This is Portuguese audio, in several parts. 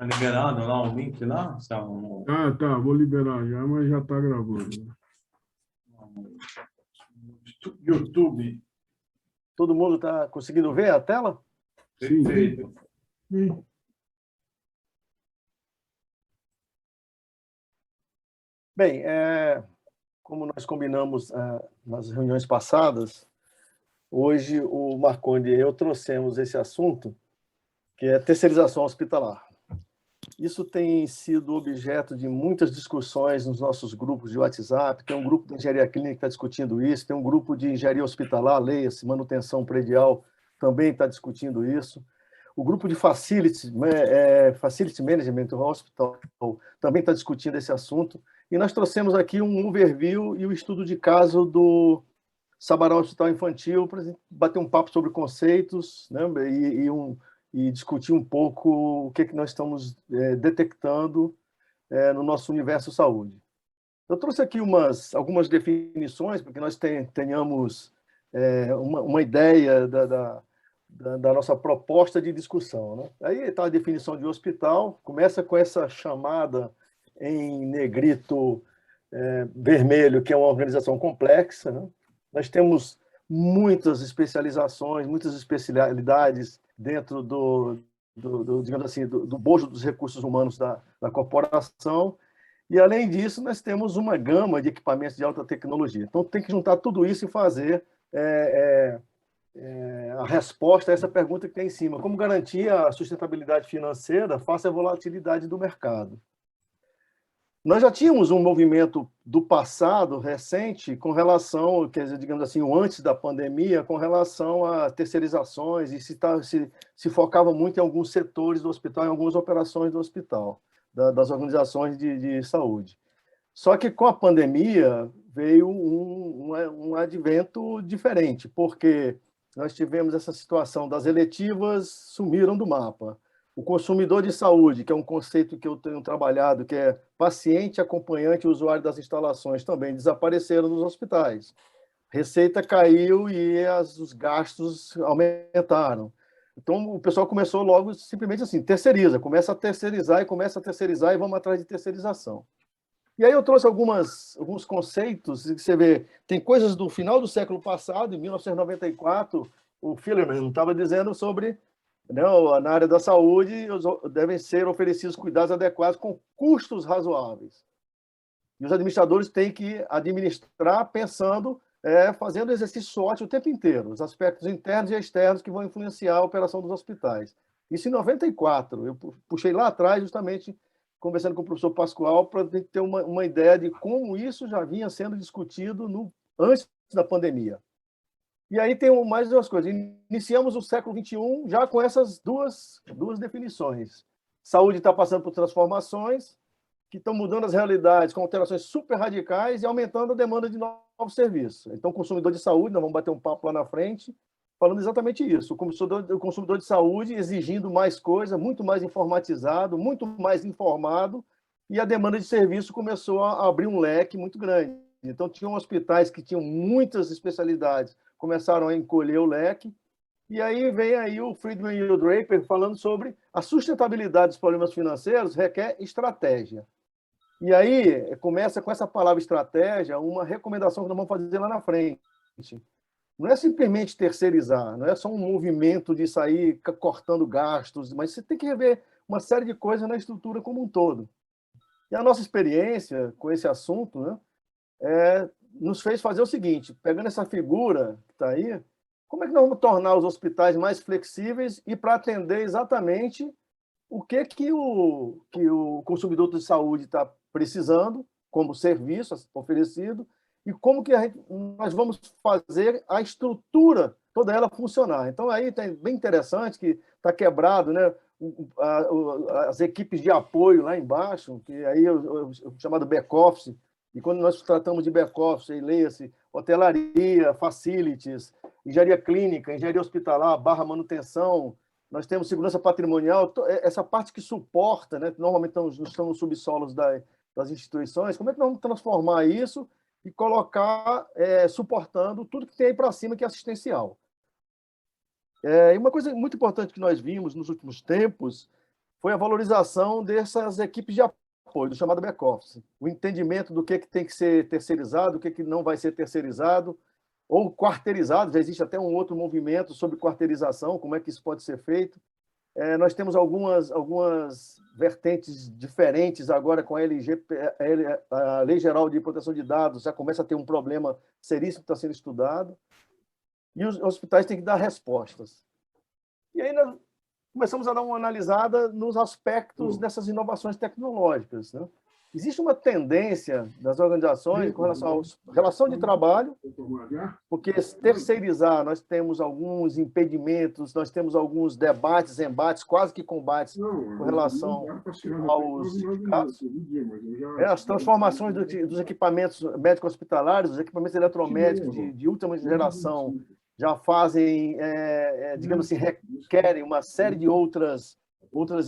liberado lá o link lá? Ah, tá, vou liberar já, mas já está gravando. YouTube. Todo mundo está conseguindo ver a tela? Perfeito. Sim. Bem, como nós combinamos nas reuniões passadas, hoje o Marconde e eu trouxemos esse assunto, que é terceirização hospitalar. Isso tem sido objeto de muitas discussões nos nossos grupos de WhatsApp. Tem um grupo de engenharia clínica que está discutindo isso, tem um grupo de engenharia hospitalar, leia-se, manutenção predial, também está discutindo isso. O grupo de Facility Management Hospital também está discutindo esse assunto. E nós trouxemos aqui um overview e o estudo de caso do Sabará Hospital Infantil para bater um papo sobre conceitos, né, e discutir um pouco o que nós estamos detectando no nosso universo saúde. Eu trouxe aqui algumas definições, para que nós tenhamos uma ideia da nossa proposta de discussão, né? Aí está a definição de hospital, começa com essa chamada em negrito vermelho, que é uma organização complexa, né? Nós temos muitas especializações, muitas especialidades dentro digamos assim, do bojo dos recursos humanos da corporação, e, além disso, nós temos uma gama de equipamentos de alta tecnologia. Então, tem que juntar tudo isso e fazer a resposta a essa pergunta que tem em cima. Como garantir a sustentabilidade financeira face à volatilidade do mercado? Nós já tínhamos um movimento do passado, recente, com relação, quer dizer, digamos assim, o antes da pandemia, com relação a terceirizações, e se focava muito em alguns setores do hospital, em algumas operações do hospital, das organizações de saúde. Só que, com a pandemia, veio um advento diferente, porque nós tivemos essa situação das eletivas sumiram do mapa. O consumidor de saúde, que é um conceito que eu tenho trabalhado, que é paciente, acompanhante e usuário das instalações, também desapareceram nos hospitais. Receita caiu e os gastos aumentaram. Então, o pessoal começou logo simplesmente assim, terceiriza, começa a terceirizar e vamos atrás de terceirização. E aí eu trouxe alguns conceitos, que você vê, tem coisas do final do século passado, em 1994, o Fillerman estava dizendo sobre, né, na área da saúde, devem ser oferecidos cuidados adequados com custos razoáveis. E os administradores têm que administrar pensando, fazendo exercício SWOT o tempo inteiro, os aspectos internos e externos que vão influenciar a operação dos hospitais. Isso em 94, eu puxei lá atrás justamente conversando com o professor Pascoal para ter uma ideia de como isso já vinha sendo discutido antes da pandemia. E aí tem mais duas coisas. Iniciamos o século XXI já com essas duas definições. Saúde está passando por transformações que estão mudando as realidades com alterações super radicais e aumentando a demanda de novos serviços. Então, o consumidor de saúde, nós vamos bater um papo lá na frente, falando exatamente isso. O consumidor de saúde exigindo mais coisa, muito mais informatizado, muito mais informado, e a demanda de serviço começou a abrir um leque muito grande. Então, tinham hospitais que tinham muitas especialidades, começaram a encolher o leque, e aí vem aí o Friedman e o Draper falando sobre a sustentabilidade dos problemas financeiros requer estratégia. E aí começa com essa palavra estratégia uma recomendação que nós vamos fazer lá na frente. Não é simplesmente terceirizar, não é só um movimento de sair cortando gastos, mas você tem que rever uma série de coisas na estrutura como um todo. E a nossa experiência com esse assunto, né, nos fez fazer o seguinte, pegando essa figura que está aí, como é que nós vamos tornar os hospitais mais flexíveis e para atender exatamente o que o consumidor de saúde está precisando como serviço oferecido e como que nós vamos fazer a estrutura toda ela funcionar. Então, aí é bem interessante que está quebrado, né, as equipes de apoio lá embaixo, que aí o chamado back-office, e quando nós tratamos de back-office, leia-se hotelaria, facilities, engenharia clínica, engenharia hospitalar, barra manutenção, nós temos segurança patrimonial, essa parte que suporta, né, normalmente estão nos subsolos das instituições, como é que nós vamos transformar isso e colocar, suportando tudo que tem aí para cima, que é assistencial. E uma coisa muito importante que nós vimos nos últimos tempos foi a valorização dessas equipes de apoio, do chamado back-office. O entendimento do que tem que ser terceirizado, o que não vai ser terceirizado, ou quarteirizado. Já existe até um outro movimento sobre quarteirização, como é que isso pode ser feito. Nós temos algumas vertentes diferentes agora com a a Lei Geral de Proteção de Dados, já começa a ter um problema seríssimo que está sendo estudado, e os hospitais têm que dar respostas. E aí nós começamos a dar uma analisada nos aspectos dessas inovações tecnológicas, né? Existe uma tendência das organizações com relação à relação de trabalho, porque terceirizar, nós temos alguns impedimentos, nós temos alguns debates, embates, quase que combates com relação aos sindicatos. As transformações dos equipamentos médicos hospitalares, os equipamentos eletromédicos de última geração, já fazem, digamos assim, requerem uma série de outras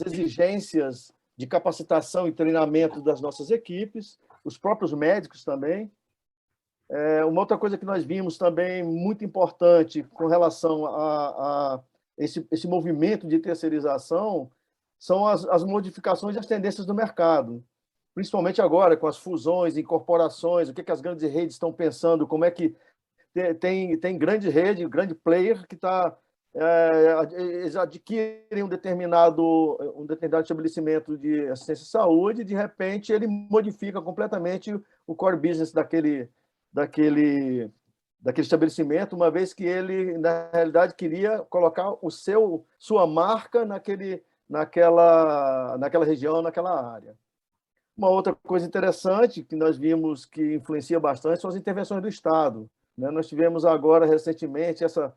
exigências de capacitação e treinamento das nossas equipes, os próprios médicos também. Uma outra coisa que nós vimos também muito importante com relação a esse movimento de terceirização são as modificações e as tendências do mercado, principalmente agora com as fusões, incorporações, o que as grandes redes estão pensando, como é que tem grande rede, grande player que eles adquirem um determinado estabelecimento de assistência à saúde, e, de repente, ele modifica completamente o core business daquele estabelecimento, uma vez que ele, na realidade, queria colocar sua marca naquela região, naquela área. Uma outra coisa interessante que nós vimos que influencia bastante são as intervenções do Estado, né? Nós tivemos agora, recentemente, essa,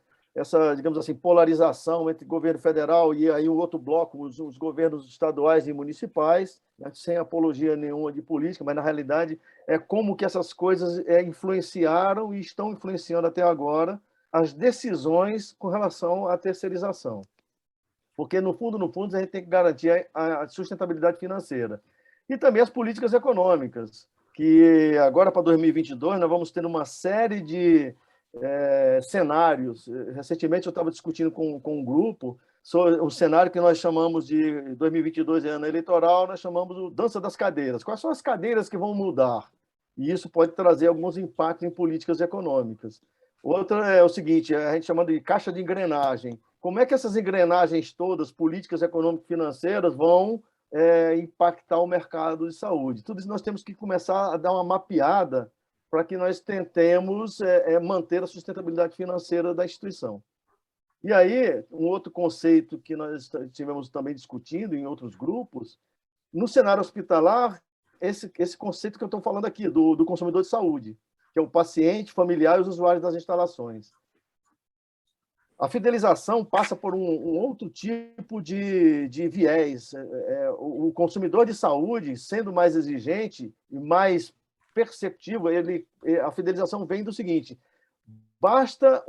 digamos assim, polarização entre governo federal e aí o outro bloco, os governos estaduais e municipais, né, sem apologia nenhuma de política, mas, na realidade, como que essas coisas influenciaram e estão influenciando até agora as decisões com relação à terceirização. Porque, no fundo, a gente tem que garantir a sustentabilidade financeira. E também as políticas econômicas, que agora, para 2022, nós vamos ter uma série de cenários. Recentemente, eu estava discutindo com um grupo sobre o cenário que nós chamamos de 2022, ano eleitoral, nós chamamos de dança das cadeiras. Quais são as cadeiras que vão mudar? E isso pode trazer alguns impactos em políticas econômicas. Outra é o seguinte, a gente chama de caixa de engrenagem. Como é que essas engrenagens todas, políticas econômicas e financeiras, vão impactar o mercado de saúde? Tudo isso nós temos que começar a dar uma mapeada para que nós tentemos manter a sustentabilidade financeira da instituição. E aí, um outro conceito que nós tivemos também discutindo em outros grupos, no cenário hospitalar, esse conceito que eu estou falando aqui, do consumidor de saúde, que é o paciente, familiar e os usuários das instalações. A fidelização passa por um outro tipo de viés. O consumidor de saúde, sendo mais exigente e mais perceptivo, a fidelização vem do seguinte: basta,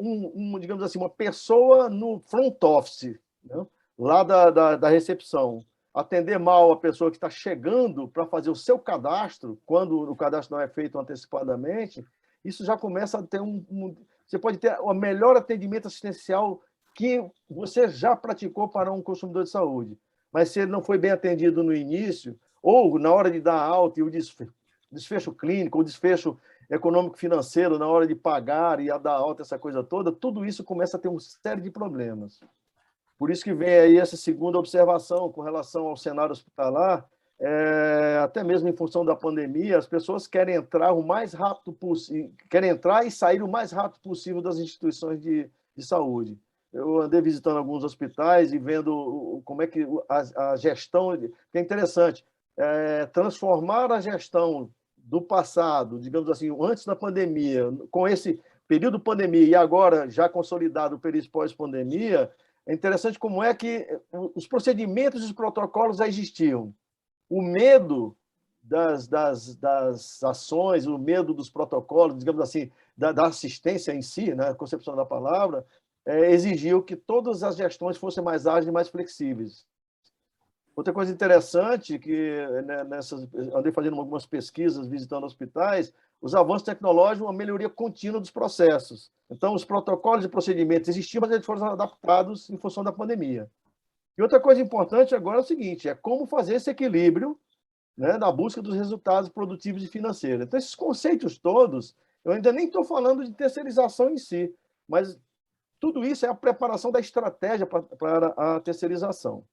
digamos assim, uma pessoa no front office, né, lá da recepção, atender mal a pessoa que está chegando para fazer o seu cadastro, quando o cadastro não é feito antecipadamente, isso já começa a ter você pode ter o melhor atendimento assistencial que você já praticou para um consumidor de saúde. Mas se ele não foi bem atendido no início, ou na hora de dar alta e o desfecho clínico, o desfecho econômico-financeiro, na hora de pagar e a dar alta, essa coisa toda, tudo isso começa a ter uma série de problemas. Por isso que vem aí essa segunda observação com relação ao cenário hospitalar, até mesmo em função da pandemia, as pessoas querem entrar o mais rápido possível, querem entrar e sair o mais rápido possível das instituições de saúde. Eu andei visitando alguns hospitais e vendo como é que a gestão, que é interessante, transformar a gestão do passado, digamos assim, antes da pandemia, com esse período de pandemia e agora já consolidado o período pós-pandemia, é interessante como é que os procedimentos e os protocolos já existiam. O medo das ações, o medo dos protocolos, digamos assim, da assistência em si, né, a concepção da palavra, exigiu que todas as gestões fossem mais ágeis e mais flexíveis. Outra coisa interessante, que andei fazendo algumas pesquisas, visitando hospitais, os avanços tecnológicos, uma melhoria contínua dos processos. Então, os protocolos e procedimentos existiam, mas eles foram adaptados em função da pandemia. E outra coisa importante agora é o seguinte, é como fazer esse equilíbrio, né, na busca dos resultados produtivos e financeiros. Então, esses conceitos todos, eu ainda nem estou falando de terceirização em si, mas tudo isso é a preparação da estratégia para a terceirização.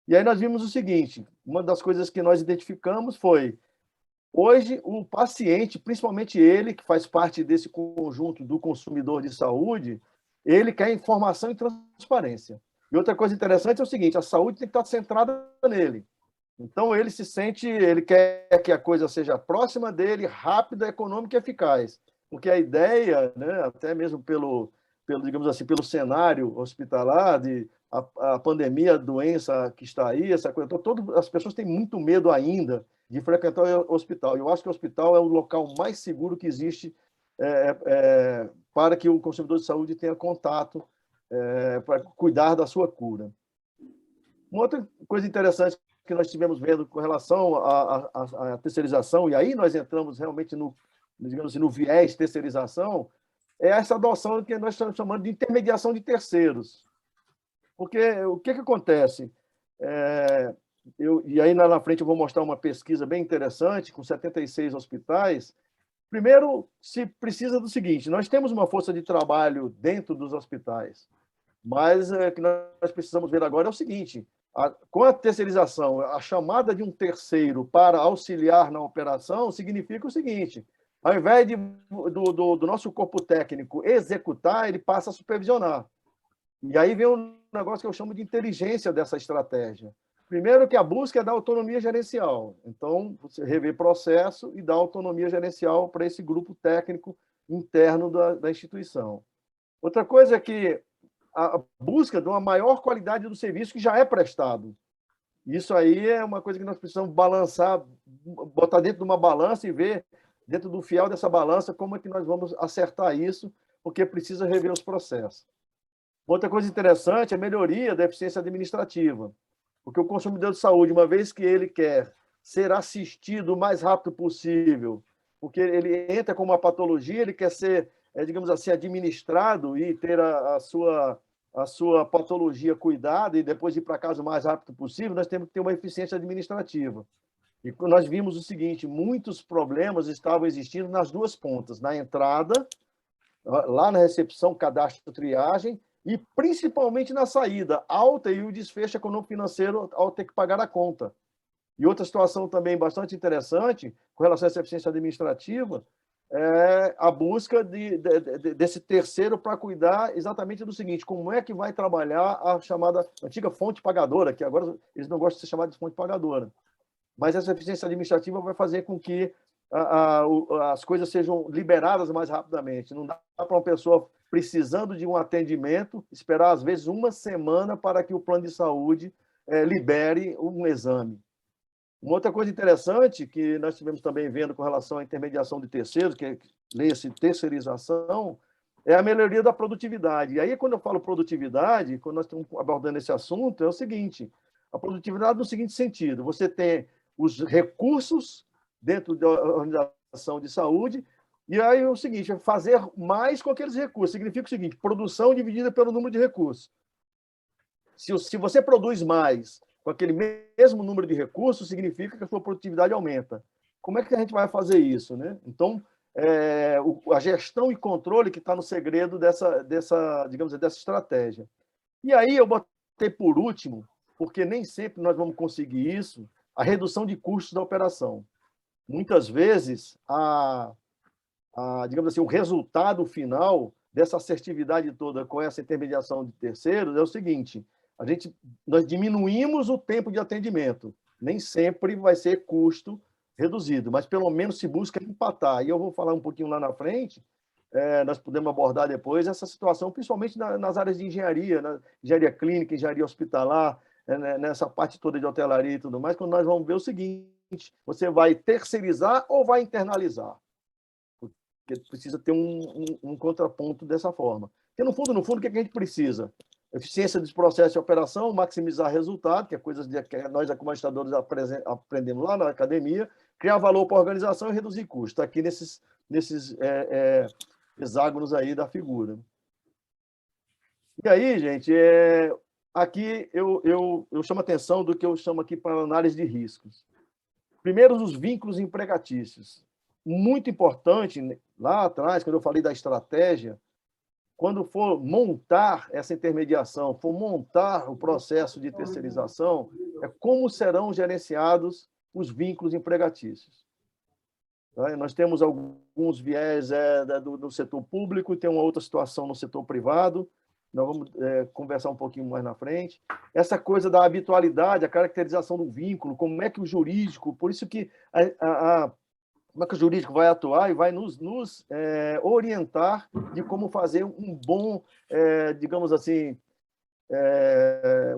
E aí nós vimos o seguinte, uma das coisas que nós identificamos foi, hoje, o paciente, principalmente ele, que faz parte desse conjunto do consumidor de saúde, ele quer informação e transparência. E outra coisa interessante é o seguinte, a saúde tem que estar centrada nele. Então, ele se sente, ele quer que a coisa seja próxima dele, rápida, econômica e eficaz. Porque a ideia, né, até mesmo digamos assim, pelo cenário hospitalar, a pandemia, a doença que está aí, essa coisa, então, as pessoas têm muito medo ainda de frequentar o hospital. Eu acho que o hospital é o local mais seguro que existe para que o consumidor de saúde tenha contato para cuidar da sua cura. Uma outra coisa interessante que nós estivemos vendo com relação à terceirização, e aí nós entramos realmente digamos assim, no viés terceirização, é essa adoção que nós estamos chamando de intermediação de terceiros. Porque o que acontece? E aí, lá na frente, eu vou mostrar uma pesquisa bem interessante, com 76 hospitais. Primeiro, se precisa do seguinte, nós temos uma força de trabalho dentro dos hospitais, mas o que nós precisamos ver agora é o seguinte, com a terceirização, a chamada de um terceiro para auxiliar na operação significa o seguinte, ao invés do nosso corpo técnico executar, ele passa a supervisionar. E aí vem um negócio que eu chamo de inteligência dessa estratégia. Primeiro que a busca é da autonomia gerencial. Então, você rever processo e dar autonomia gerencial para esse grupo técnico interno da instituição. Outra coisa é que a busca de uma maior qualidade do serviço que já é prestado. Isso aí é uma coisa que nós precisamos balançar, botar dentro de uma balança e ver, dentro do fiel dessa balança, como é que nós vamos acertar isso, porque precisa rever os processos. Outra coisa interessante é a melhoria da eficiência administrativa, porque o consumidor de saúde, uma vez que ele quer ser assistido o mais rápido possível, porque ele entra com uma patologia, ele quer ser, digamos assim, administrado e ter a sua patologia cuidada e depois ir para casa o mais rápido possível, nós temos que ter uma eficiência administrativa. E nós vimos o seguinte, muitos problemas estavam existindo nas duas pontas, na entrada, lá na recepção, cadastro, triagem, e principalmente na saída, alta e o desfecho econômico-financeiro ao ter que pagar a conta. E outra situação também bastante interessante, com relação a essa eficiência administrativa, é a busca desse terceiro para cuidar exatamente do seguinte, como é que vai trabalhar a chamada antiga fonte pagadora, que agora eles não gostam de ser chamada de fonte pagadora. Mas essa eficiência administrativa vai fazer com que as coisas sejam liberadas mais rapidamente. Não dá para uma pessoa precisando de um atendimento esperar, às vezes, uma semana para que o plano de saúde libere um exame. Uma outra coisa interessante que nós estivemos também vendo com relação à intermediação de terceiros, que leia-se terceirização, é a melhoria da produtividade. E aí, quando eu falo produtividade, quando nós estamos abordando esse assunto, é o seguinte, a produtividade no seguinte sentido, você tem os recursos dentro da organização de saúde, e aí é o seguinte, é fazer mais com aqueles recursos. Significa o seguinte, produção dividida pelo número de recursos. Se você produz mais com aquele mesmo número de recursos, significa que a sua produtividade aumenta. Como é que a gente vai fazer isso, né? Então, a gestão e controle que está no segredo digamos, dessa estratégia. E aí eu botei por último, porque nem sempre nós vamos conseguir isso, a redução de custos da operação. Muitas vezes, digamos assim, o resultado final dessa assertividade toda com essa intermediação de terceiros é o seguinte, nós diminuímos o tempo de atendimento, nem sempre vai ser custo reduzido, mas pelo menos se busca empatar. E eu vou falar um pouquinho lá na frente, nós podemos abordar depois essa situação, principalmente nas áreas de engenharia, engenharia clínica, engenharia hospitalar, nessa parte toda de hotelaria e tudo mais, quando nós vamos ver o seguinte, você vai terceirizar ou vai internalizar? Porque precisa ter um contraponto dessa forma. Porque, no fundo, o que a gente precisa? Eficiência dos processos de operação, maximizar resultado, que é coisa que nós, como administradores, aprendemos lá na academia, criar valor para a organização e reduzir custos. Está aqui nesses hexágonos aí da figura. E aí, gente, aqui eu chamo a atenção do que eu chamo aqui para análise de riscos. Primeiro, os vínculos empregatícios. Muito importante, lá atrás, quando eu falei da estratégia, quando for montar essa intermediação, for montar o processo de terceirização, é como serão gerenciados os vínculos empregatícios. Nós temos alguns viés do setor público, tem uma outra situação no setor privado, nós vamos conversar um pouquinho mais na frente. Essa coisa da habitualidade, a caracterização do vínculo, como é que o jurídico, por isso que como é que o jurídico vai atuar e vai nos orientar de como fazer um bom, digamos assim,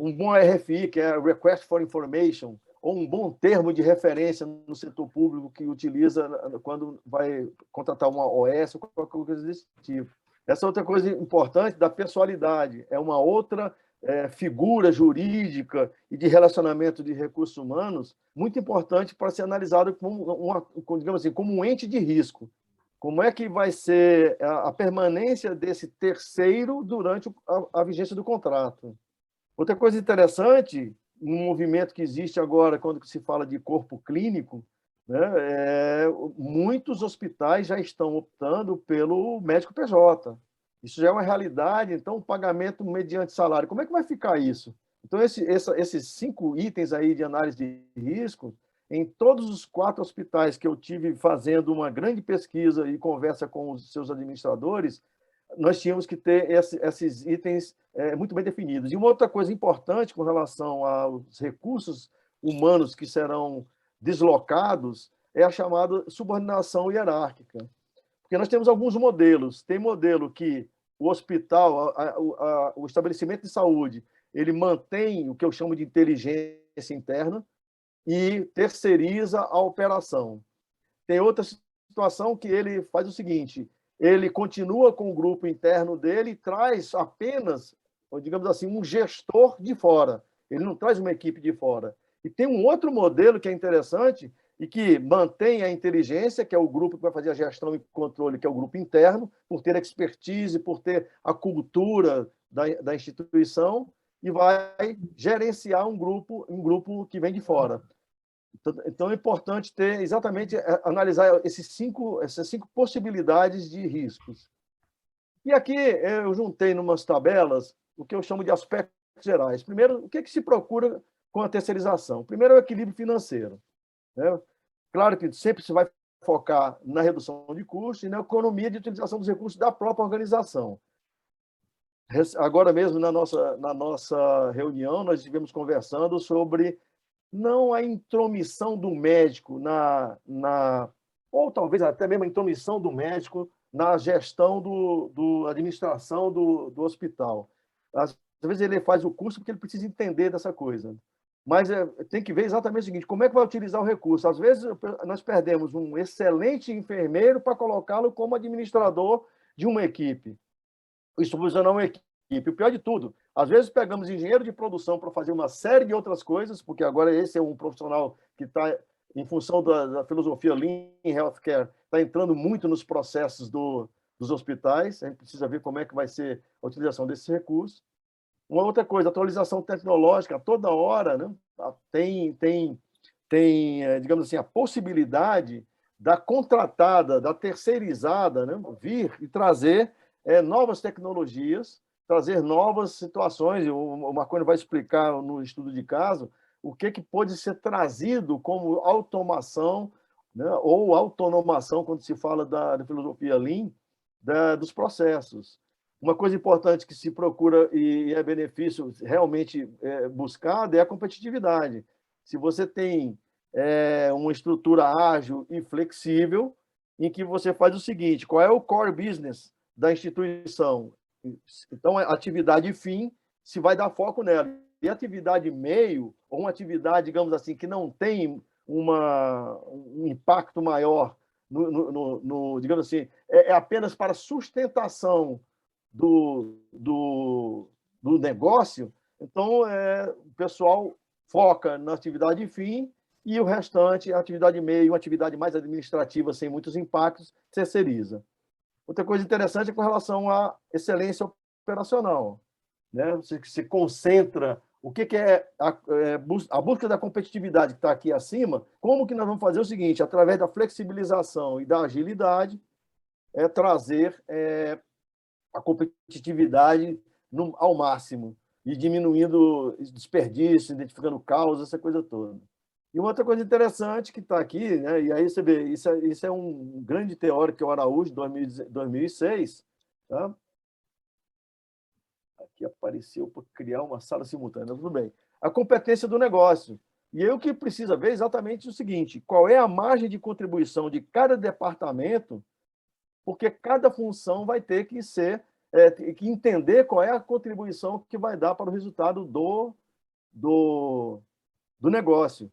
um bom RFI, que é Request for Information, ou um bom termo de referência no setor público que utiliza quando vai contratar uma OS ou qualquer coisa desse tipo. Essa outra coisa importante da pessoalidade, é uma outra figura jurídica e de relacionamento de recursos humanos muito importante para ser analisado digamos assim, como um ente de risco. Como é que vai ser a permanência desse terceiro durante a vigência do contrato? Outra coisa interessante, um movimento que existe agora quando se fala de corpo clínico, né, muitos hospitais já estão optando pelo médico PJ. Isso já é uma realidade, então o pagamento mediante salário. Como é que vai ficar isso? Então, esses 5 itens aí de análise de risco, em todos os 4 hospitais que eu tive fazendo uma grande pesquisa e conversa com os seus administradores, nós tínhamos que ter esses itens muito bem definidos. E uma outra coisa importante com relação aos recursos humanos que serão deslocados é a chamada subordinação hierárquica. Porque nós temos alguns modelos. Tem modelo que o hospital, o estabelecimento de saúde, ele mantém o que eu chamo de inteligência interna e terceiriza a operação. Tem outra situação que ele faz o seguinte, ele continua com o grupo interno dele e traz apenas, digamos assim, um gestor de fora. Ele não traz uma equipe de fora. E tem um outro modelo que é interessante e que mantém a inteligência, que é o grupo que vai fazer a gestão e controle, que é o grupo interno, por ter expertise, por ter a cultura da instituição, e vai gerenciar um grupo que vem de fora. Então, é importante ter exatamente analisar essas cinco possibilidades de riscos. E aqui eu juntei em umas tabelas o que eu chamo de aspectos gerais. Primeiro, o que se procura com a terceirização? Primeiro, é o equilíbrio financeiro. Né? Claro que sempre se vai focar na redução de custos e na economia de utilização dos recursos da própria organização. Agora mesmo, na nossa reunião, nós estivemos conversando sobre não a intromissão do médico ou talvez até mesmo a intromissão do médico na gestão da administração do hospital. Às vezes ele faz o curso porque ele precisa entender dessa coisa. Mas tem que ver exatamente o seguinte, como é que vai utilizar o recurso? Às vezes nós perdemos um excelente enfermeiro para colocá-lo como administrador de uma equipe. Isso funciona uma equipe. O pior de tudo, às vezes pegamos engenheiro de produção para fazer uma série de outras coisas, porque agora esse é um profissional que está, em função da filosofia Lean Healthcare, está entrando muito nos processos dos hospitais. A gente precisa ver como é que vai ser a utilização desses recursos. Uma outra coisa, atualização tecnológica, toda hora, né? tem, digamos assim, a possibilidade da contratada, da terceirizada, né? Vir e trazer novas tecnologias, trazer novas situações. O Marconi vai explicar no estudo de caso o que pode ser trazido como automação, né? Ou autonomação, quando se fala da filosofia Lean, dos processos. Uma coisa importante que se procura e é benefício realmente buscado é a competitividade. Se você tem uma estrutura ágil e flexível, em que você faz o seguinte, qual é o core business da instituição? Então, a atividade fim, se vai dar foco nela. E a atividade meio, ou uma atividade, digamos assim, que não tem um impacto maior, digamos assim, é apenas para sustentação do negócio, então o pessoal foca na atividade fim e o restante, a atividade meio, uma atividade mais administrativa, sem muitos impactos, terceiriza. Outra coisa interessante é com relação à excelência operacional. né? Você se concentra. O que é a busca da competitividade que está aqui acima? Como que nós vamos fazer o seguinte? Através da flexibilização e da agilidade, trazer a competitividade ao máximo e diminuindo desperdício, identificando causas, essa coisa toda. E uma outra coisa interessante que está aqui, né? E aí você vê, isso é um grande teórico, que é o Araújo, de 2006, tá? Aqui apareceu para criar uma sala simultânea, tudo bem. A competência do negócio. E aí o que precisa ver é exatamente o seguinte: qual é a margem de contribuição de cada departamento, porque cada função vai ter que que entender qual é a contribuição que vai dar para o resultado do negócio.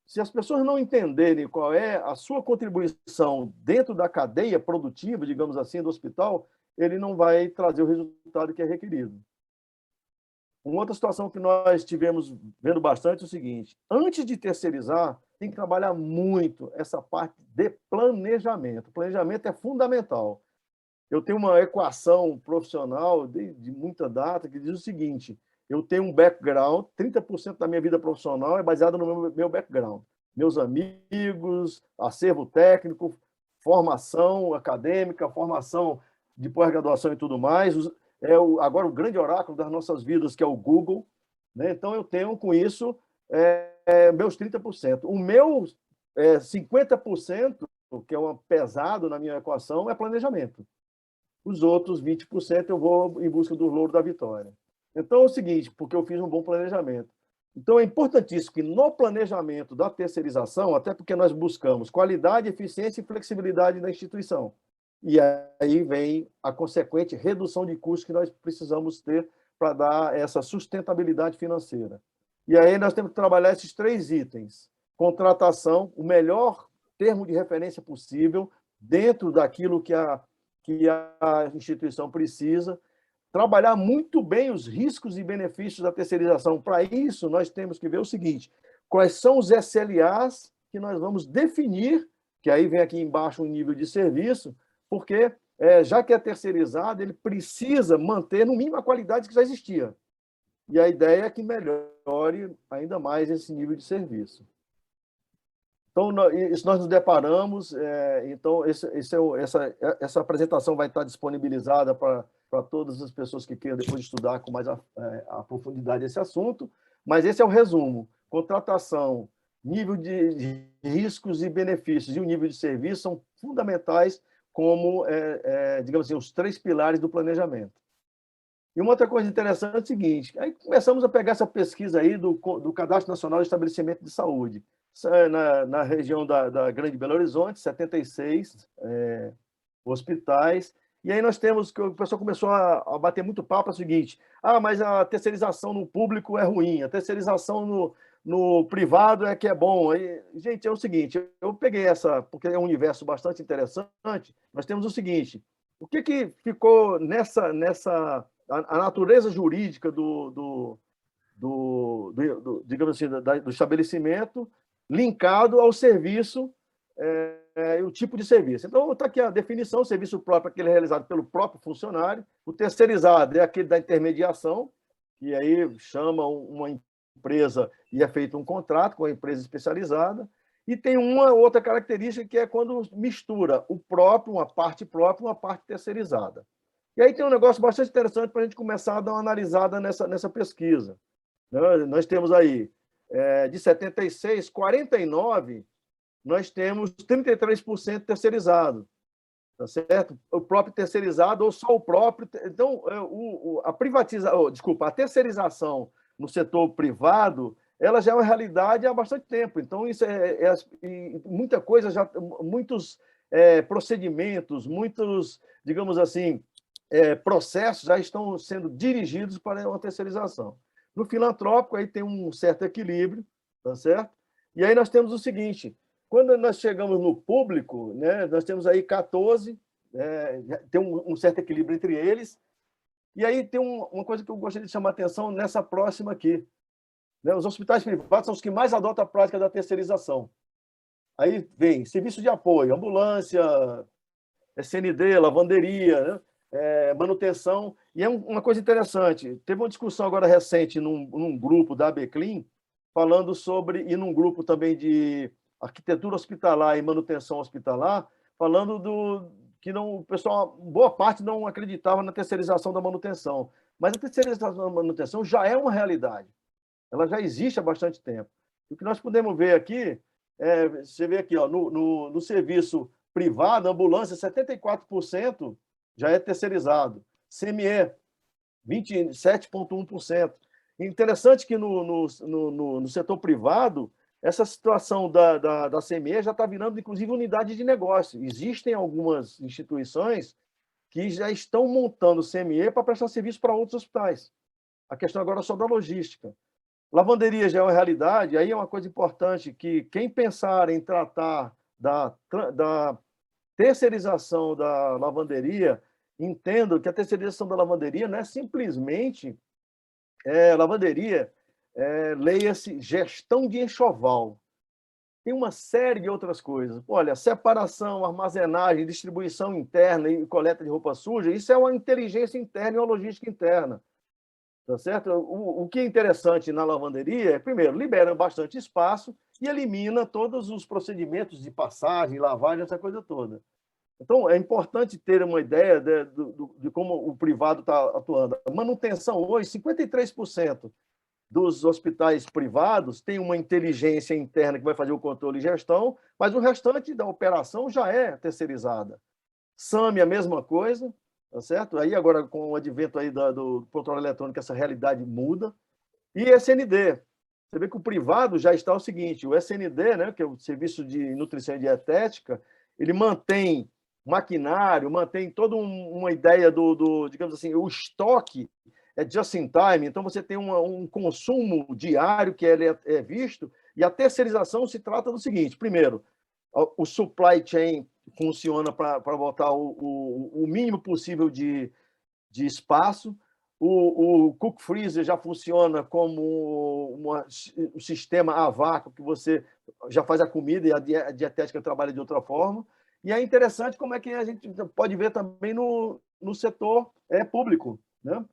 Se as pessoas não entenderem qual é a sua contribuição dentro da cadeia produtiva, digamos assim, do hospital, ele não vai trazer o resultado que é requerido. Uma outra situação que nós estivemos vendo bastante é o seguinte: antes de terceirizar, tem que trabalhar muito essa parte de planejamento. O planejamento é fundamental. Eu tenho uma equação profissional de muita data que diz o seguinte: eu tenho um background, 30% da minha vida profissional é baseada no meu background. Meus amigos, acervo técnico, formação acadêmica, formação de pós-graduação e tudo mais. Agora o grande oráculo das nossas vidas, que é o Google, né? Então eu tenho com isso meus 30%. O meu 50%, que é pesado na minha equação, é planejamento. Os outros 20% eu vou em busca do louro da vitória. Então é o seguinte, porque eu fiz um bom planejamento. Então é importantíssimo que no planejamento da terceirização, até porque nós buscamos qualidade, eficiência e flexibilidade da instituição. E aí vem a consequente redução de custos que nós precisamos ter para dar essa sustentabilidade financeira. E aí nós temos que trabalhar esses 3 itens. Contratação, o melhor termo de referência possível, dentro daquilo que a instituição precisa. Trabalhar muito bem os riscos e benefícios da terceirização. Para isso, nós temos que ver o seguinte: quais são os SLAs que nós vamos definir, que aí vem aqui embaixo um nível de serviço, porque, já que é terceirizado, ele precisa manter, no mínimo, a qualidade que já existia. E a ideia é que melhore ainda mais esse nível de serviço. Então, isso nós nos deparamos. Então, essa apresentação vai estar disponibilizada para todas as pessoas que queiram depois estudar com mais a profundidade esse assunto. Mas esse é o resumo. Contratação, nível de riscos e benefícios e o nível de serviço são fundamentais como, digamos assim, os 3 pilares do planejamento. E uma outra coisa interessante é o seguinte: aí começamos a pegar essa pesquisa aí do Cadastro Nacional de Estabelecimento de Saúde. Na região da Grande Belo Horizonte, 76 hospitais. E aí nós temos, que o pessoal começou a bater muito papo, é o seguinte: mas a terceirização no público é ruim, a terceirização no privado é que é bom. Aí, gente, é o seguinte, eu peguei porque é um universo bastante interessante. Nós temos o seguinte: o que ficou a natureza jurídica digamos assim, do estabelecimento linkado ao serviço, o tipo de serviço. Então, está aqui a definição: o serviço próprio é aquele realizado pelo próprio funcionário, o terceirizado é aquele da intermediação, que aí chama uma empresa e é feito um contrato com a empresa especializada, e tem uma outra característica, que é quando mistura o próprio, uma parte própria, uma parte terceirizada. E aí tem um negócio bastante interessante para a gente começar a dar uma analisada nessa pesquisa. Nós temos aí, de 76, 49, nós temos 33% terceirizado, tá certo? O próprio terceirizado ou só o próprio. Então, a terceirização no setor privado, ela já é uma realidade há bastante tempo. Então, isso muita coisa, muitos procedimentos, muitos, digamos assim, processos já estão sendo dirigidos para uma terceirização. No filantrópico, aí tem um certo equilíbrio, tá certo? E aí nós temos o seguinte: quando nós chegamos no público, né, nós temos aí 14, tem um certo equilíbrio entre eles. E aí tem uma coisa que eu gostaria de chamar a atenção nessa próxima aqui. Né? Os hospitais privados são os que mais adotam a prática da terceirização. Aí vem serviço de apoio, ambulância, SND, lavanderia, né? manutenção. E é uma coisa interessante, teve uma discussão agora recente num grupo da ABCLIN, falando sobre, e num grupo também de arquitetura hospitalar e manutenção hospitalar, falando que não, o pessoal, boa parte não acreditava na terceirização da manutenção. Mas a terceirização da manutenção já é uma realidade. Ela já existe há bastante tempo. O que nós podemos ver aqui, você vê aqui, ó, no serviço privado, ambulância, 74% já é terceirizado. CME, 27,1%. Interessante que no setor privado, essa situação da CME já está virando, inclusive, unidade de negócio. Existem algumas instituições que já estão montando CME para prestar serviço para outros hospitais. A questão agora é só da logística. Lavanderia já é uma realidade, aí é uma coisa importante que quem pensar em tratar da terceirização da lavanderia, entenda que a terceirização da lavanderia não é simplesmente lavanderia, leia-se gestão de enxoval. Tem uma série de outras coisas. Olha, separação, armazenagem, distribuição interna e coleta de roupa suja, isso é uma inteligência interna e uma logística interna. Tá certo? O que é interessante na lavanderia é, primeiro, libera bastante espaço e elimina todos os procedimentos de passagem, lavagem, essa coisa toda. Então, é importante ter uma ideia de como o privado está atuando. A manutenção hoje, 53% dos hospitais privados tem uma inteligência interna que vai fazer o controle e gestão, mas o restante da operação já é terceirizada. SAMI, a mesma coisa. Tá certo? Aí agora, com o advento aí do controle eletrônico, essa realidade muda. E SND. Você vê que o privado já está o seguinte, o SND, né, que é o Serviço de Nutrição e Dietética, ele mantém maquinário, mantém toda uma ideia digamos assim, o estoque é just in time, então você tem um consumo diário que ele é visto, e a terceirização se trata do seguinte, primeiro, o supply chain funciona para botar o mínimo possível de espaço. O cook freezer já funciona como um sistema a vácuo, que você já faz a comida e a dietética trabalha de outra forma. E é interessante como é que a gente pode ver também no setor público. Né?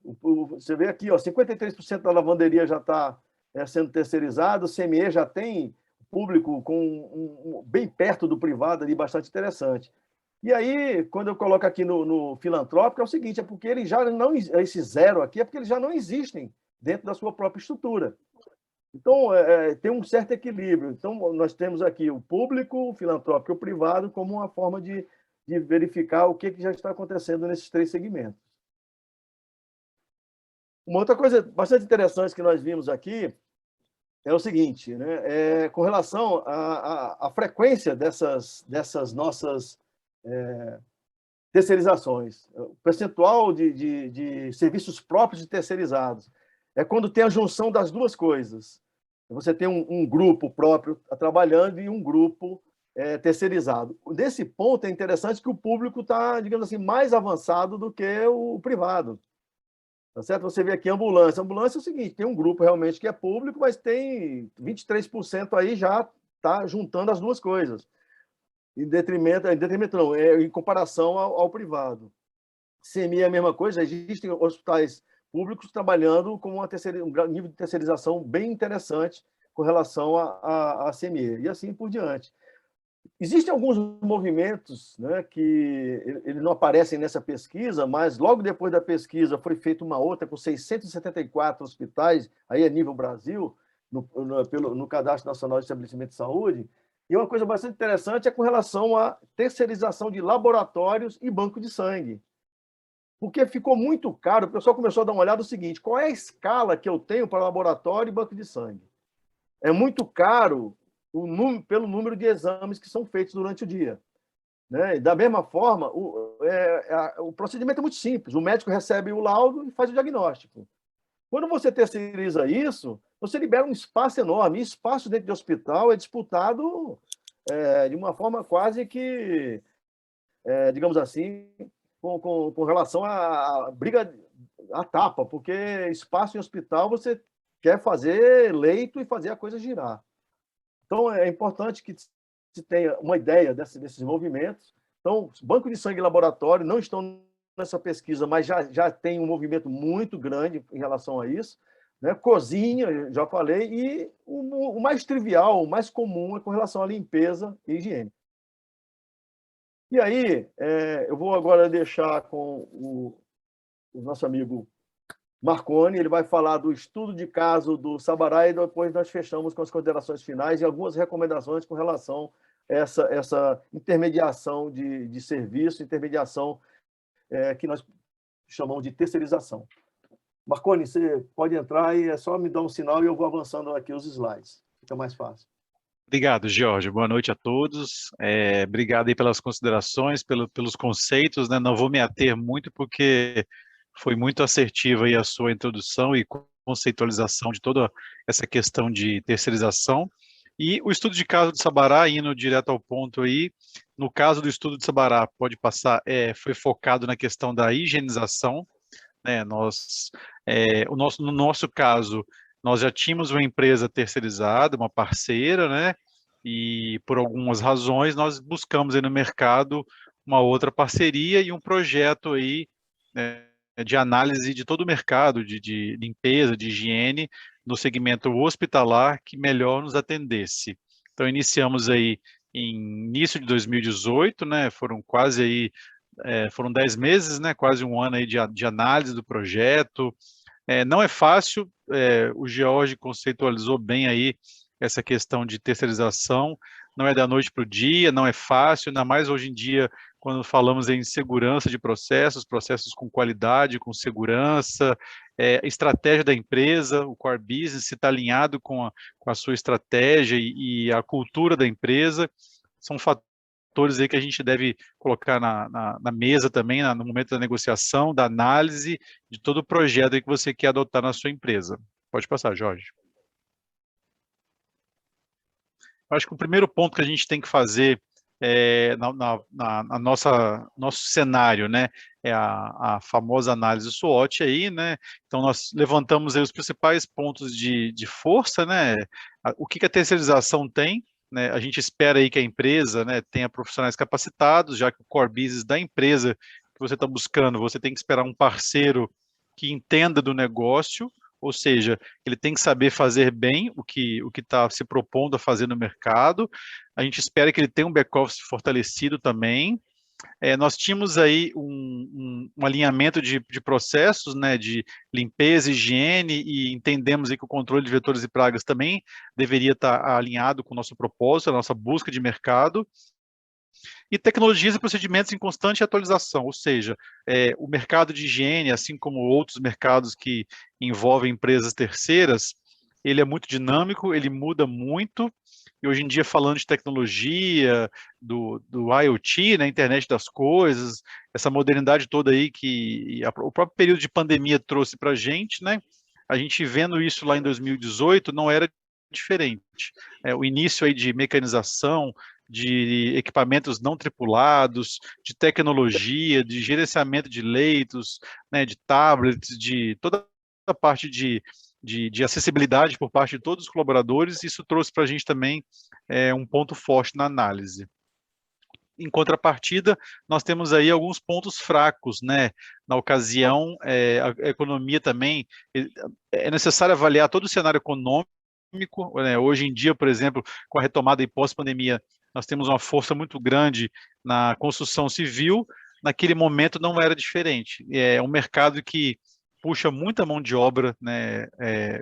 Você vê aqui, ó, 53% da lavanderia já está sendo terceirizado, o CME já tem público bem perto do privado, ali, bastante interessante. E aí, quando eu coloco aqui no filantrópico, é o seguinte, é porque ele já não, esse zero aqui é porque eles já não existem dentro da sua própria estrutura. Então, tem um certo equilíbrio. Então, nós temos aqui o público, o filantrópico e o privado como uma forma de verificar o que já está acontecendo nesses três segmentos. Uma outra coisa bastante interessante que nós vimos aqui é o seguinte, né? Com relação à frequência dessas nossas terceirizações, o percentual de serviços próprios e terceirizados, é quando tem a junção das duas coisas. Você tem um grupo próprio trabalhando e um grupo terceirizado. Nesse ponto, é interessante que o público está, digamos assim, mais avançado do que o privado. Tá certo? Você vê aqui a ambulância. A ambulância é o seguinte, tem um grupo realmente que é público, mas tem 23% aí já está juntando as duas coisas, em comparação ao privado. CMI é a mesma coisa, existem hospitais públicos trabalhando com um nível de terceirização bem interessante com relação à CMI, e assim por diante. Existem alguns movimentos, né, que eles não aparecem nessa pesquisa, mas logo depois da pesquisa foi feita uma outra com 674 hospitais, aí a nível Brasil, no Cadastro Nacional de Estabelecimento de Saúde, e uma coisa bastante interessante é com relação à terceirização de laboratórios e banco de sangue. Porque ficou muito caro, o pessoal começou a dar uma olhada no seguinte, qual é a escala que eu tenho para laboratório e banco de sangue? É muito caro pelo número de exames que são feitos durante o dia. Né? E da mesma forma, o procedimento é muito simples. O médico recebe o laudo e faz o diagnóstico. Quando você terceiriza isso, você libera um espaço enorme. E espaço dentro de hospital é disputado de uma forma quase que, digamos assim, com relação à briga, à tapa, porque espaço em hospital você quer fazer leito e fazer a coisa girar. Então, é importante que se tenha uma ideia desses movimentos. Então, banco de sangue e laboratório não estão essa pesquisa, mas já tem um movimento muito grande em relação a isso, né? Cozinha, já falei, e o mais trivial, o mais comum é com relação à limpeza e higiene. E aí, eu vou agora deixar com o nosso amigo Marconi, ele vai falar do estudo de caso do Sabará e depois nós fechamos com as considerações finais e algumas recomendações com relação a essa intermediação de serviço, intermediação que nós chamamos de terceirização. Marconi, você pode entrar e é só me dar um sinal e eu vou avançando aqui os slides. Fica mais fácil. Obrigado, Jorge. Boa noite a todos. Obrigado aí pelas considerações, pelos conceitos, né? Não vou me ater muito porque foi muito assertiva aí a sua introdução e conceitualização de toda essa questão de terceirização. E o estudo de caso de Sabará, indo direto ao ponto aí, no caso do estudo de Sabará, pode passar, foi focado na questão da higienização, né? No nosso caso, nós já tínhamos uma empresa terceirizada, uma parceira, né? E por algumas razões nós buscamos aí no mercado uma outra parceria e um projeto aí, né, de análise de todo o mercado, de limpeza, de higiene, no segmento hospitalar que melhor nos atendesse. Então iniciamos aí em início de 2018, né? Foram quase aí, foram 10 meses, né? Quase um ano aí de análise do projeto. Não é fácil, o George conceitualizou bem aí essa questão de terceirização, não é da noite para o dia, não é fácil, ainda mais hoje em dia, quando falamos em segurança de processos, processos com qualidade, com segurança, estratégia da empresa, o core business, se está alinhado com a sua estratégia e a cultura da empresa, são fatores aí que a gente deve colocar na mesa também, no momento da negociação, da análise de todo o projeto aí que você quer adotar na sua empresa. Pode passar, Jorge. Eu acho que o primeiro ponto que a gente tem que fazer na nosso cenário, né, é a famosa análise SWOT aí, né? Então nós levantamos aí os principais pontos de força, né? O que a terceirização tem, né? A gente espera aí que a empresa, né, tenha profissionais capacitados, já que o core business da empresa que você está buscando, você tem que esperar um parceiro que entenda do negócio, ou seja, ele tem que saber fazer bem o que está se propondo a fazer no mercado. A gente espera que ele tenha um back-office fortalecido também. Nós tínhamos aí um alinhamento de processos, né, de limpeza, higiene, e entendemos aí que o controle de vetores e pragas também deveria estar alinhado com o nosso propósito, a nossa busca de mercado. E tecnologias e procedimentos em constante atualização, ou seja, o mercado de higiene, assim como outros mercados que envolvem empresas terceiras, ele é muito dinâmico, ele muda muito, e hoje em dia falando de tecnologia, do IoT, né, internet das coisas, essa modernidade toda aí que o próprio período de pandemia trouxe para a gente, né, a gente vendo isso lá em 2018 não era diferente. O início aí de mecanização, de equipamentos não tripulados, de tecnologia, de gerenciamento de leitos, né, de tablets, de toda a parte de acessibilidade por parte de todos os colaboradores, isso trouxe para a gente também um ponto forte na análise. Em contrapartida, nós temos aí alguns pontos fracos, né? Na ocasião, a economia também, é necessário avaliar todo o cenário econômico, né? Hoje em dia, por exemplo, com a retomada e pós-pandemia, nós temos uma força muito grande na construção civil, naquele momento não era diferente. É um mercado que puxa muita mão de obra, né,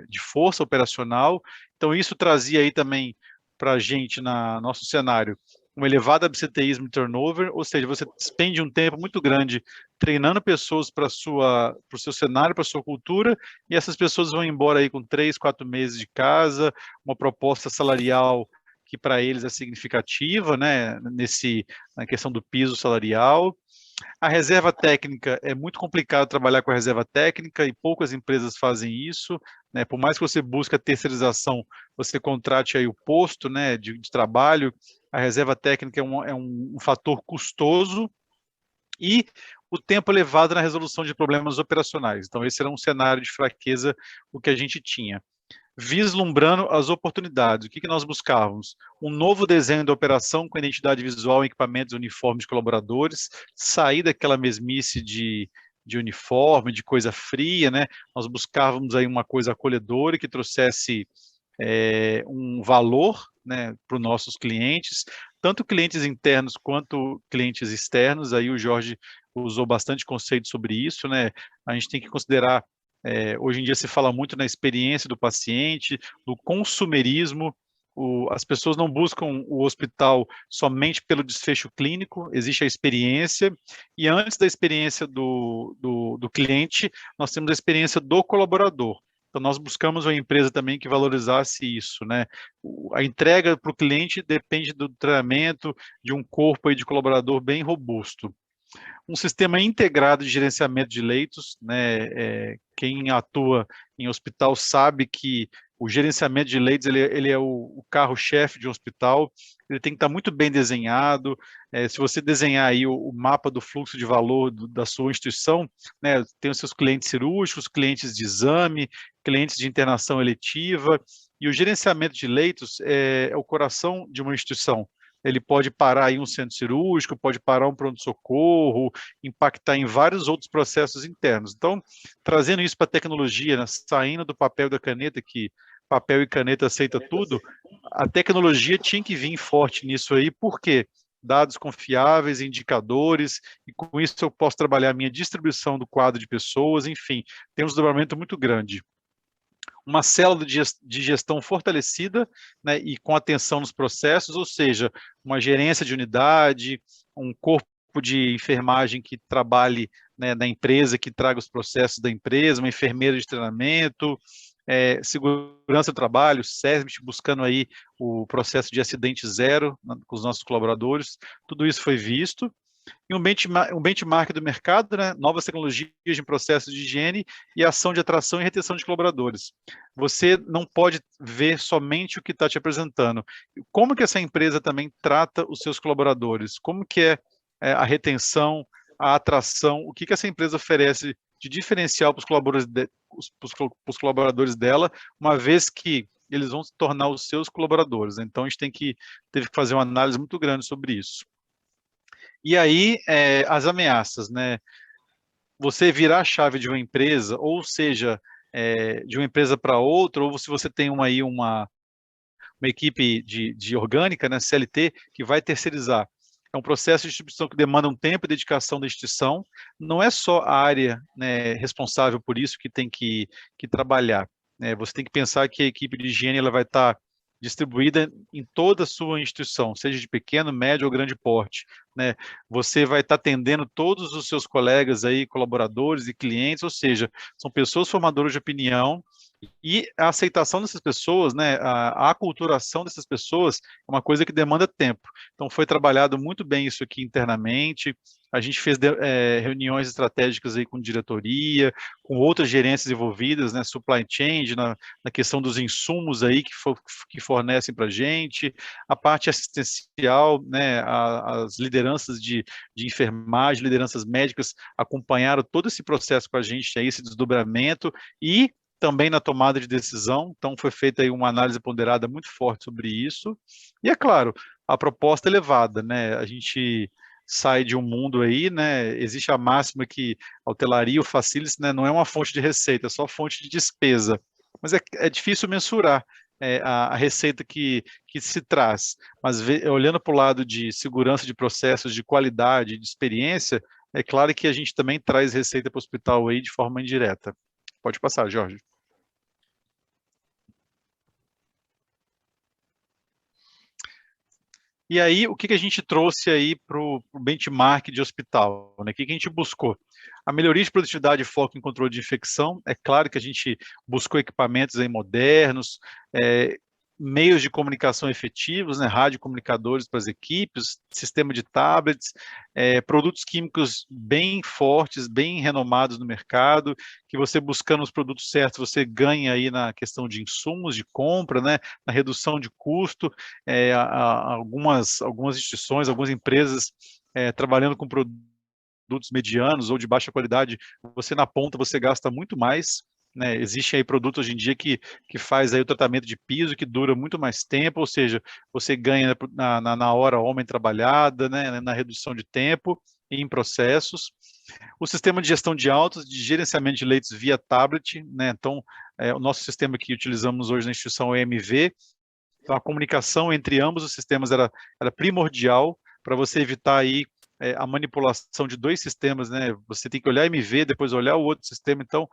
de força operacional, então isso trazia aí também para a gente, no nosso cenário, um elevado absenteísmo e turnover, ou seja, você despende um tempo muito grande treinando pessoas para o seu cenário, para a sua cultura, e essas pessoas vão embora aí com 3, 4 meses de casa, uma proposta salarial que para eles é significativa, né, na questão do piso salarial. A reserva técnica, é muito complicado trabalhar com a reserva técnica e poucas empresas fazem isso, né? Por mais que você busque a terceirização, você contrate aí o posto, né, de trabalho, a reserva técnica é um fator custoso e o tempo elevado na resolução de problemas operacionais. Então esse era um cenário de fraqueza o que a gente tinha. vislumbrando as oportunidades. O que nós buscávamos? Um novo desenho da operação com identidade visual, equipamentos, uniformes de colaboradores, sair daquela mesmice de uniforme, de coisa fria, né? Nós buscávamos aí uma coisa acolhedora que trouxesse um valor, né, para os nossos clientes, tanto clientes internos quanto clientes externos. Aí o Jorge usou bastante conceito sobre isso, né? A gente tem que considerar, hoje em dia se fala muito na experiência do paciente, do consumerismo. As pessoas não buscam o hospital somente pelo desfecho clínico, existe a experiência, e antes da experiência do cliente, nós temos a experiência do colaborador. Então, nós buscamos uma empresa também que valorizasse isso, né? A entrega para o cliente depende do treinamento de um corpo aí de colaborador bem robusto. Um sistema integrado de gerenciamento de leitos, né? Quem atua em hospital sabe que o gerenciamento de leitos ele é o carro-chefe de um hospital, ele tem que estar muito bem desenhado. Se você desenhar aí o mapa do fluxo de valor da sua instituição, né, tem os seus clientes cirúrgicos, clientes de exame, clientes de internação eletiva, e o gerenciamento de leitos é o coração de uma instituição. Ele pode parar aí um centro cirúrgico, pode parar um pronto-socorro, impactar em vários outros processos internos. Então, trazendo isso para a tecnologia, né, saindo do papel e da caneta, que papel e caneta aceita tudo, a tecnologia tinha que vir forte nisso aí, por quê? Dados confiáveis, indicadores, e com isso eu posso trabalhar a minha distribuição do quadro de pessoas, enfim, tem um desdobramento muito grande. Uma célula de gestão fortalecida, né, e com atenção nos processos, ou seja, uma gerência de unidade, um corpo de enfermagem que trabalhe, né, na empresa, que traga os processos da empresa, uma enfermeira de treinamento, segurança do trabalho, SESMIT, buscando aí o processo de acidente zero, né, com os nossos colaboradores. Tudo isso foi visto. E um benchmark do mercado, né? Novas tecnologias em processos de higiene e ação de atração e retenção de colaboradores. Você não pode ver somente o que está te apresentando. Como que essa empresa também trata os seus colaboradores? Como que é a retenção, a atração? O que essa empresa oferece de diferencial para os colaboradores dela, uma vez que eles vão se tornar os seus colaboradores? Então, a gente teve que fazer uma análise muito grande sobre isso. E aí, as ameaças, né? Você virar a chave de uma empresa, ou seja, de uma empresa para outra, ou se você tem uma equipe de orgânica, né, CLT, que vai terceirizar. É um processo de distribuição que demanda um tempo e dedicação da instituição. Não é só a área, né, responsável por isso que tem que trabalhar, né? Você tem que pensar que a equipe de higiene ela vai estar distribuída em toda a sua instituição, seja de pequeno, médio ou grande porte, né? Você vai estar atendendo todos os seus colegas aí, colaboradores e clientes, ou seja, são pessoas formadoras de opinião, e a aceitação dessas pessoas, né, a aculturação dessas pessoas é uma coisa que demanda tempo. Então, foi trabalhado muito bem isso aqui internamente. A gente fez reuniões estratégicas aí com diretoria, com outras gerências envolvidas, né, supply chain, na questão dos insumos aí que fornecem para a gente, a parte assistencial, né, as lideranças de enfermagem, lideranças médicas acompanharam todo esse processo com a gente, aí, esse desdobramento, e também na tomada de decisão. Então foi feita aí uma análise ponderada muito forte sobre isso, e é claro, a proposta elevada, né? A gente sai de um mundo aí, né? Existe a máxima que a hotelaria, o facilities, né, não é uma fonte de receita, é só fonte de despesa, mas é difícil mensurar a receita que se traz, mas olhando para o lado de segurança de processos, de qualidade, de experiência, é claro que a gente também traz receita para o hospital aí de forma indireta. Pode passar, Jorge. E aí, o que a gente trouxe aí para o benchmark de hospital, né? O que a gente buscou? A melhoria de produtividade e foco em controle de infecção. É claro que a gente buscou equipamentos aí modernos, meios de comunicação efetivos, né, radiocomunicadores para as equipes, sistema de tablets, produtos químicos bem fortes, bem renomados no mercado, que você buscando os produtos certos, você ganha aí na questão de insumos, de compra, né, na redução de custo. Algumas instituições, algumas empresas trabalhando com produtos medianos ou de baixa qualidade, você na ponta você gasta muito mais. né? Existe aí produto hoje em dia que faz aí o tratamento de piso, que dura muito mais tempo, ou seja, você ganha na hora homem trabalhada, né? Na redução de tempo em processos. O sistema de gestão de autos, de gerenciamento de leitos via tablet, né? Então, o nosso sistema que utilizamos hoje na instituição é o EMV. Então, a comunicação entre ambos os sistemas era primordial para você evitar aí a manipulação de dois sistemas, né? Você tem que olhar MV, depois olhar o outro sistema. Então,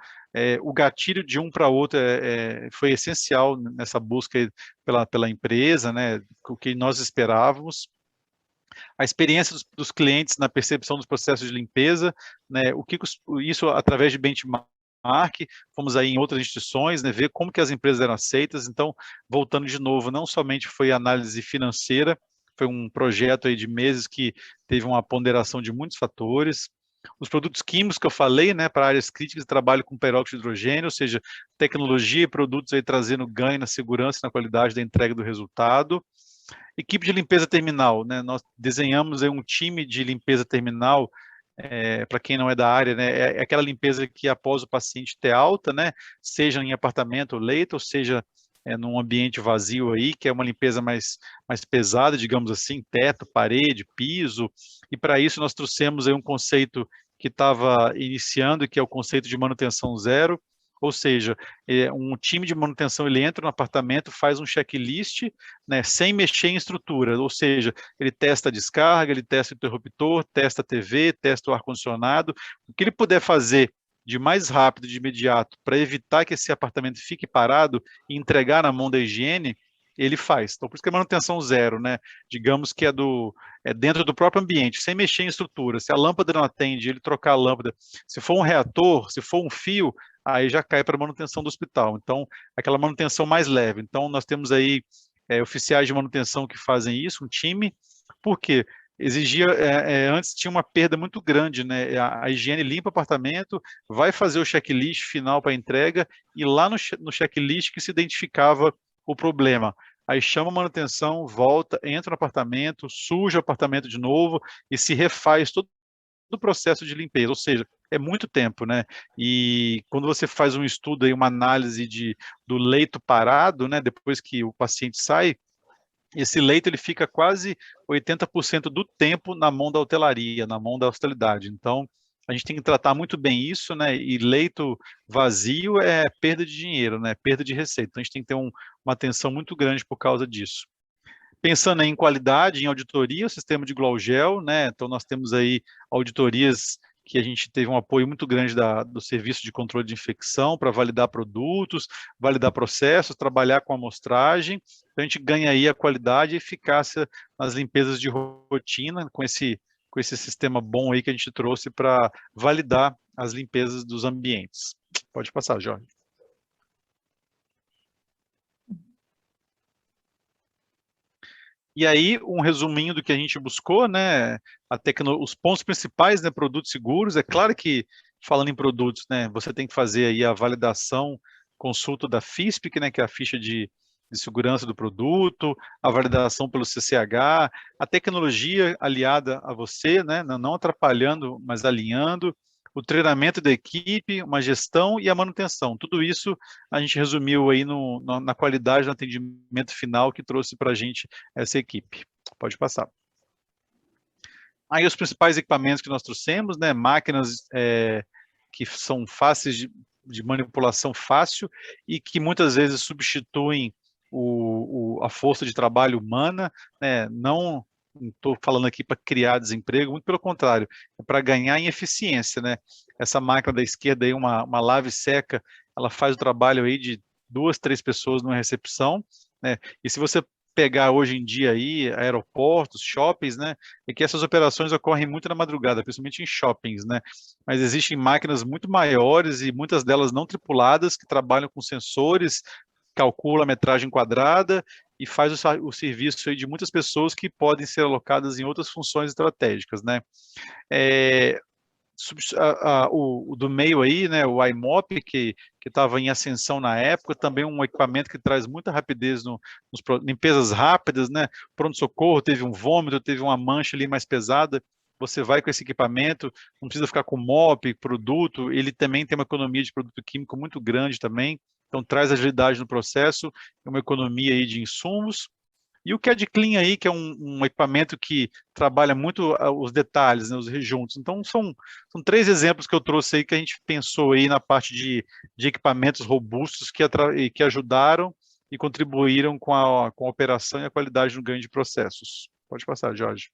o gatilho de um para outro foi essencial nessa busca pela empresa, né? O que nós esperávamos. A experiência dos clientes na percepção dos processos de limpeza, né? Isso através de benchmark, fomos aí em outras instituições, né? Ver como que as empresas eram aceitas. Então, voltando de novo, não somente foi análise financeira, foi um projeto aí de meses que teve uma ponderação de muitos fatores. Os produtos químicos que eu falei, né, para áreas críticas de trabalho com peróxido de hidrogênio, ou seja, tecnologia e produtos aí trazendo ganho na segurança e na qualidade da entrega do resultado. Equipe de limpeza terminal, né, nós desenhamos aí um time de limpeza terminal, para quem não é da área, né, é aquela limpeza que após o paciente ter alta, né, seja em apartamento ou leito, ou seja, num ambiente vazio aí, que é uma limpeza mais pesada, digamos assim, teto, parede, piso, e para isso nós trouxemos aí um conceito que estava iniciando, que é o conceito de manutenção zero, ou seja, um time de manutenção, ele entra no apartamento, faz um checklist, né, sem mexer em estrutura, ou seja, ele testa a descarga, ele testa o interruptor, testa a TV, testa o ar-condicionado, o que ele puder fazer de mais rápido, de imediato, para evitar que esse apartamento fique parado e entregar na mão da higiene, ele faz. Então, por isso que é manutenção zero, né? Digamos que é dentro do próprio ambiente, sem mexer em estrutura. Se a lâmpada não atende, ele trocar a lâmpada. Se for um reator, se for um fio, aí já cai para a manutenção do hospital. Então, aquela manutenção mais leve. Então, nós temos aí oficiais de manutenção que fazem isso, um time. Por quê? Exigia, antes tinha uma perda muito grande, né? A higiene limpa o apartamento, vai fazer o checklist final para entrega, e lá no checklist que se identificava o problema. Aí chama a manutenção, volta, entra no apartamento, suja o apartamento de novo e se refaz todo o processo de limpeza, ou seja, é muito tempo, né? E quando você faz um estudo aí, uma análise do leito parado, né? Depois que o paciente sai, esse leito ele fica quase 80% do tempo na mão da hotelaria, na mão da hospitalidade. Então, a gente tem que tratar muito bem isso, né? E leito vazio é perda de dinheiro, né? Perda de receita. Então, a gente tem que ter uma atenção muito grande por causa disso. Pensando em qualidade, em auditoria, o sistema de Glaugel, né? Então, nós temos aí auditorias que a gente teve um apoio muito grande do Serviço de Controle de Infecção para validar produtos, validar processos, trabalhar com amostragem. Então, a gente ganha aí a qualidade e eficácia nas limpezas de rotina, com esse sistema bom aí que a gente trouxe para validar as limpezas dos ambientes. Pode passar, Jorge. E aí, um resuminho do que a gente buscou, né? Os pontos principais, né? Produtos seguros. É claro que, falando em produtos, né? Você tem que fazer aí a validação, consulta da FISP, né? Que é a ficha de segurança do produto, a validação pelo CCH, a tecnologia aliada a você, né? Não atrapalhando, mas alinhando, o treinamento da equipe, uma gestão e a manutenção. Tudo isso a gente resumiu aí na qualidade do atendimento final que trouxe para a gente essa equipe. Pode passar. Aí os principais equipamentos que nós trouxemos, né? Máquinas que são fáceis de manipulação fácil e que muitas vezes substituem a força de trabalho humana, né? Não estou falando aqui para criar desemprego, muito pelo contrário, é para ganhar em eficiência, né? Essa máquina da esquerda aí, uma lave seca, ela faz o trabalho aí de 2, 3 pessoas numa recepção, né? E se você pegar hoje em dia aí aeroportos, shoppings, né? É que essas operações ocorrem muito na madrugada, principalmente em shoppings, né? Mas existem máquinas muito maiores e muitas delas não tripuladas que trabalham com sensores, calcula a metragem quadrada e faz o serviço aí de muitas pessoas que podem ser alocadas em outras funções estratégicas, né? O do meio aí, né, o iMop, que estava em ascensão na época, também um equipamento que traz muita rapidez limpezas rápidas, né? Pronto-socorro, teve um vômito, teve uma mancha ali mais pesada, você vai com esse equipamento, não precisa ficar com mop, produto, ele também tem uma economia de produto químico muito grande também, então traz agilidade no processo, uma economia aí de insumos. E o CAD Clean aí, que é um equipamento que trabalha muito os detalhes, né, os rejuntos. Então, são 3 exemplos que eu trouxe aí que a gente pensou aí na parte de equipamentos robustos que ajudaram e contribuíram com a operação e a qualidade no ganho de processos. Pode passar, Jorge.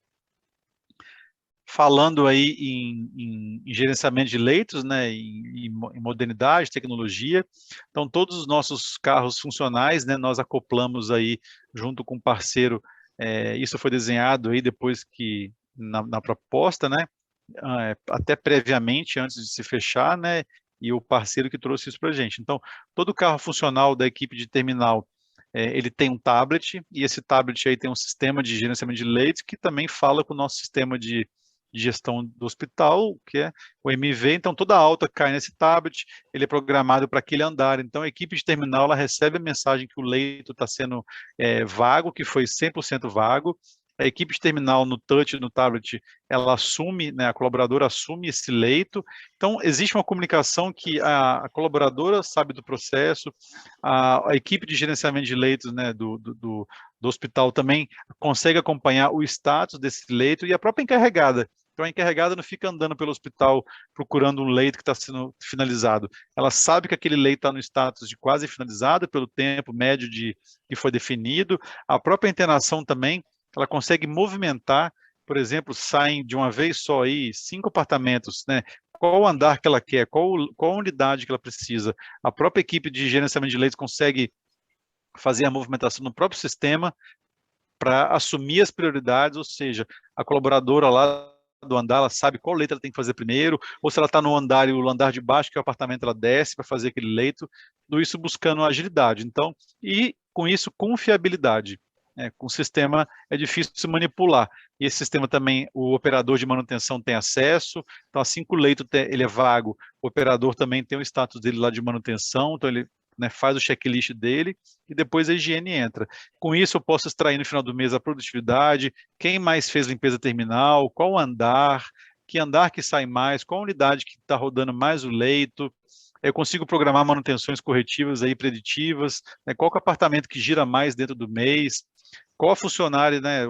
Falando aí em gerenciamento de leitos, né, em modernidade, tecnologia, então todos os nossos carros funcionais, né, nós acoplamos aí junto com um parceiro, isso foi desenhado aí depois que, na proposta, né, até previamente, antes de se fechar, né, e o parceiro que trouxe isso para a gente. Então, todo carro funcional da equipe de terminal, ele tem um tablet, e esse tablet aí tem um sistema de gerenciamento de leitos que também fala com o nosso sistema de gestão do hospital, que é o MV, então toda a alta cai nesse tablet, ele é programado para aquele andar, então a equipe de terminal ela recebe a mensagem que o leito está sendo vago, que foi 100% vago, a equipe de terminal no touch, no tablet, ela assume, né, a colaboradora assume esse leito, então existe uma comunicação que a colaboradora sabe do processo, a equipe de gerenciamento de leitos, né, do hospital também consegue acompanhar o status desse leito e a própria encarregada. Então, a encarregada não fica andando pelo hospital procurando um leito que está sendo finalizado. Ela sabe que aquele leito está no status de quase finalizado, pelo tempo médio que foi definido. A própria internação também, ela consegue movimentar, por exemplo, saem de uma vez só aí 5 apartamentos, né? Qual andar que ela quer, qual unidade que ela precisa. A própria equipe de gerenciamento de leitos consegue fazer a movimentação no próprio sistema para assumir as prioridades, ou seja, a colaboradora lá do andar, ela sabe qual leito ela tem que fazer primeiro, ou se ela está no andar e o andar de baixo, que é o apartamento, ela desce para fazer aquele leito, tudo isso buscando agilidade. Então, e com isso, confiabilidade. Com o sistema é difícil se manipular. E esse sistema também, o operador de manutenção tem acesso, então assim que o leito ele é vago, o operador também tem o status dele lá de manutenção, então ele, né, faz o checklist dele e depois a higiene entra. Com isso, eu posso extrair no final do mês a produtividade, quem mais fez limpeza terminal, qual andar, que andar que sai mais, qual unidade que está rodando mais o leito. Eu consigo programar manutenções corretivas aí, preditivas, né, qual que é o apartamento que gira mais dentro do mês, qual a funcionária, né,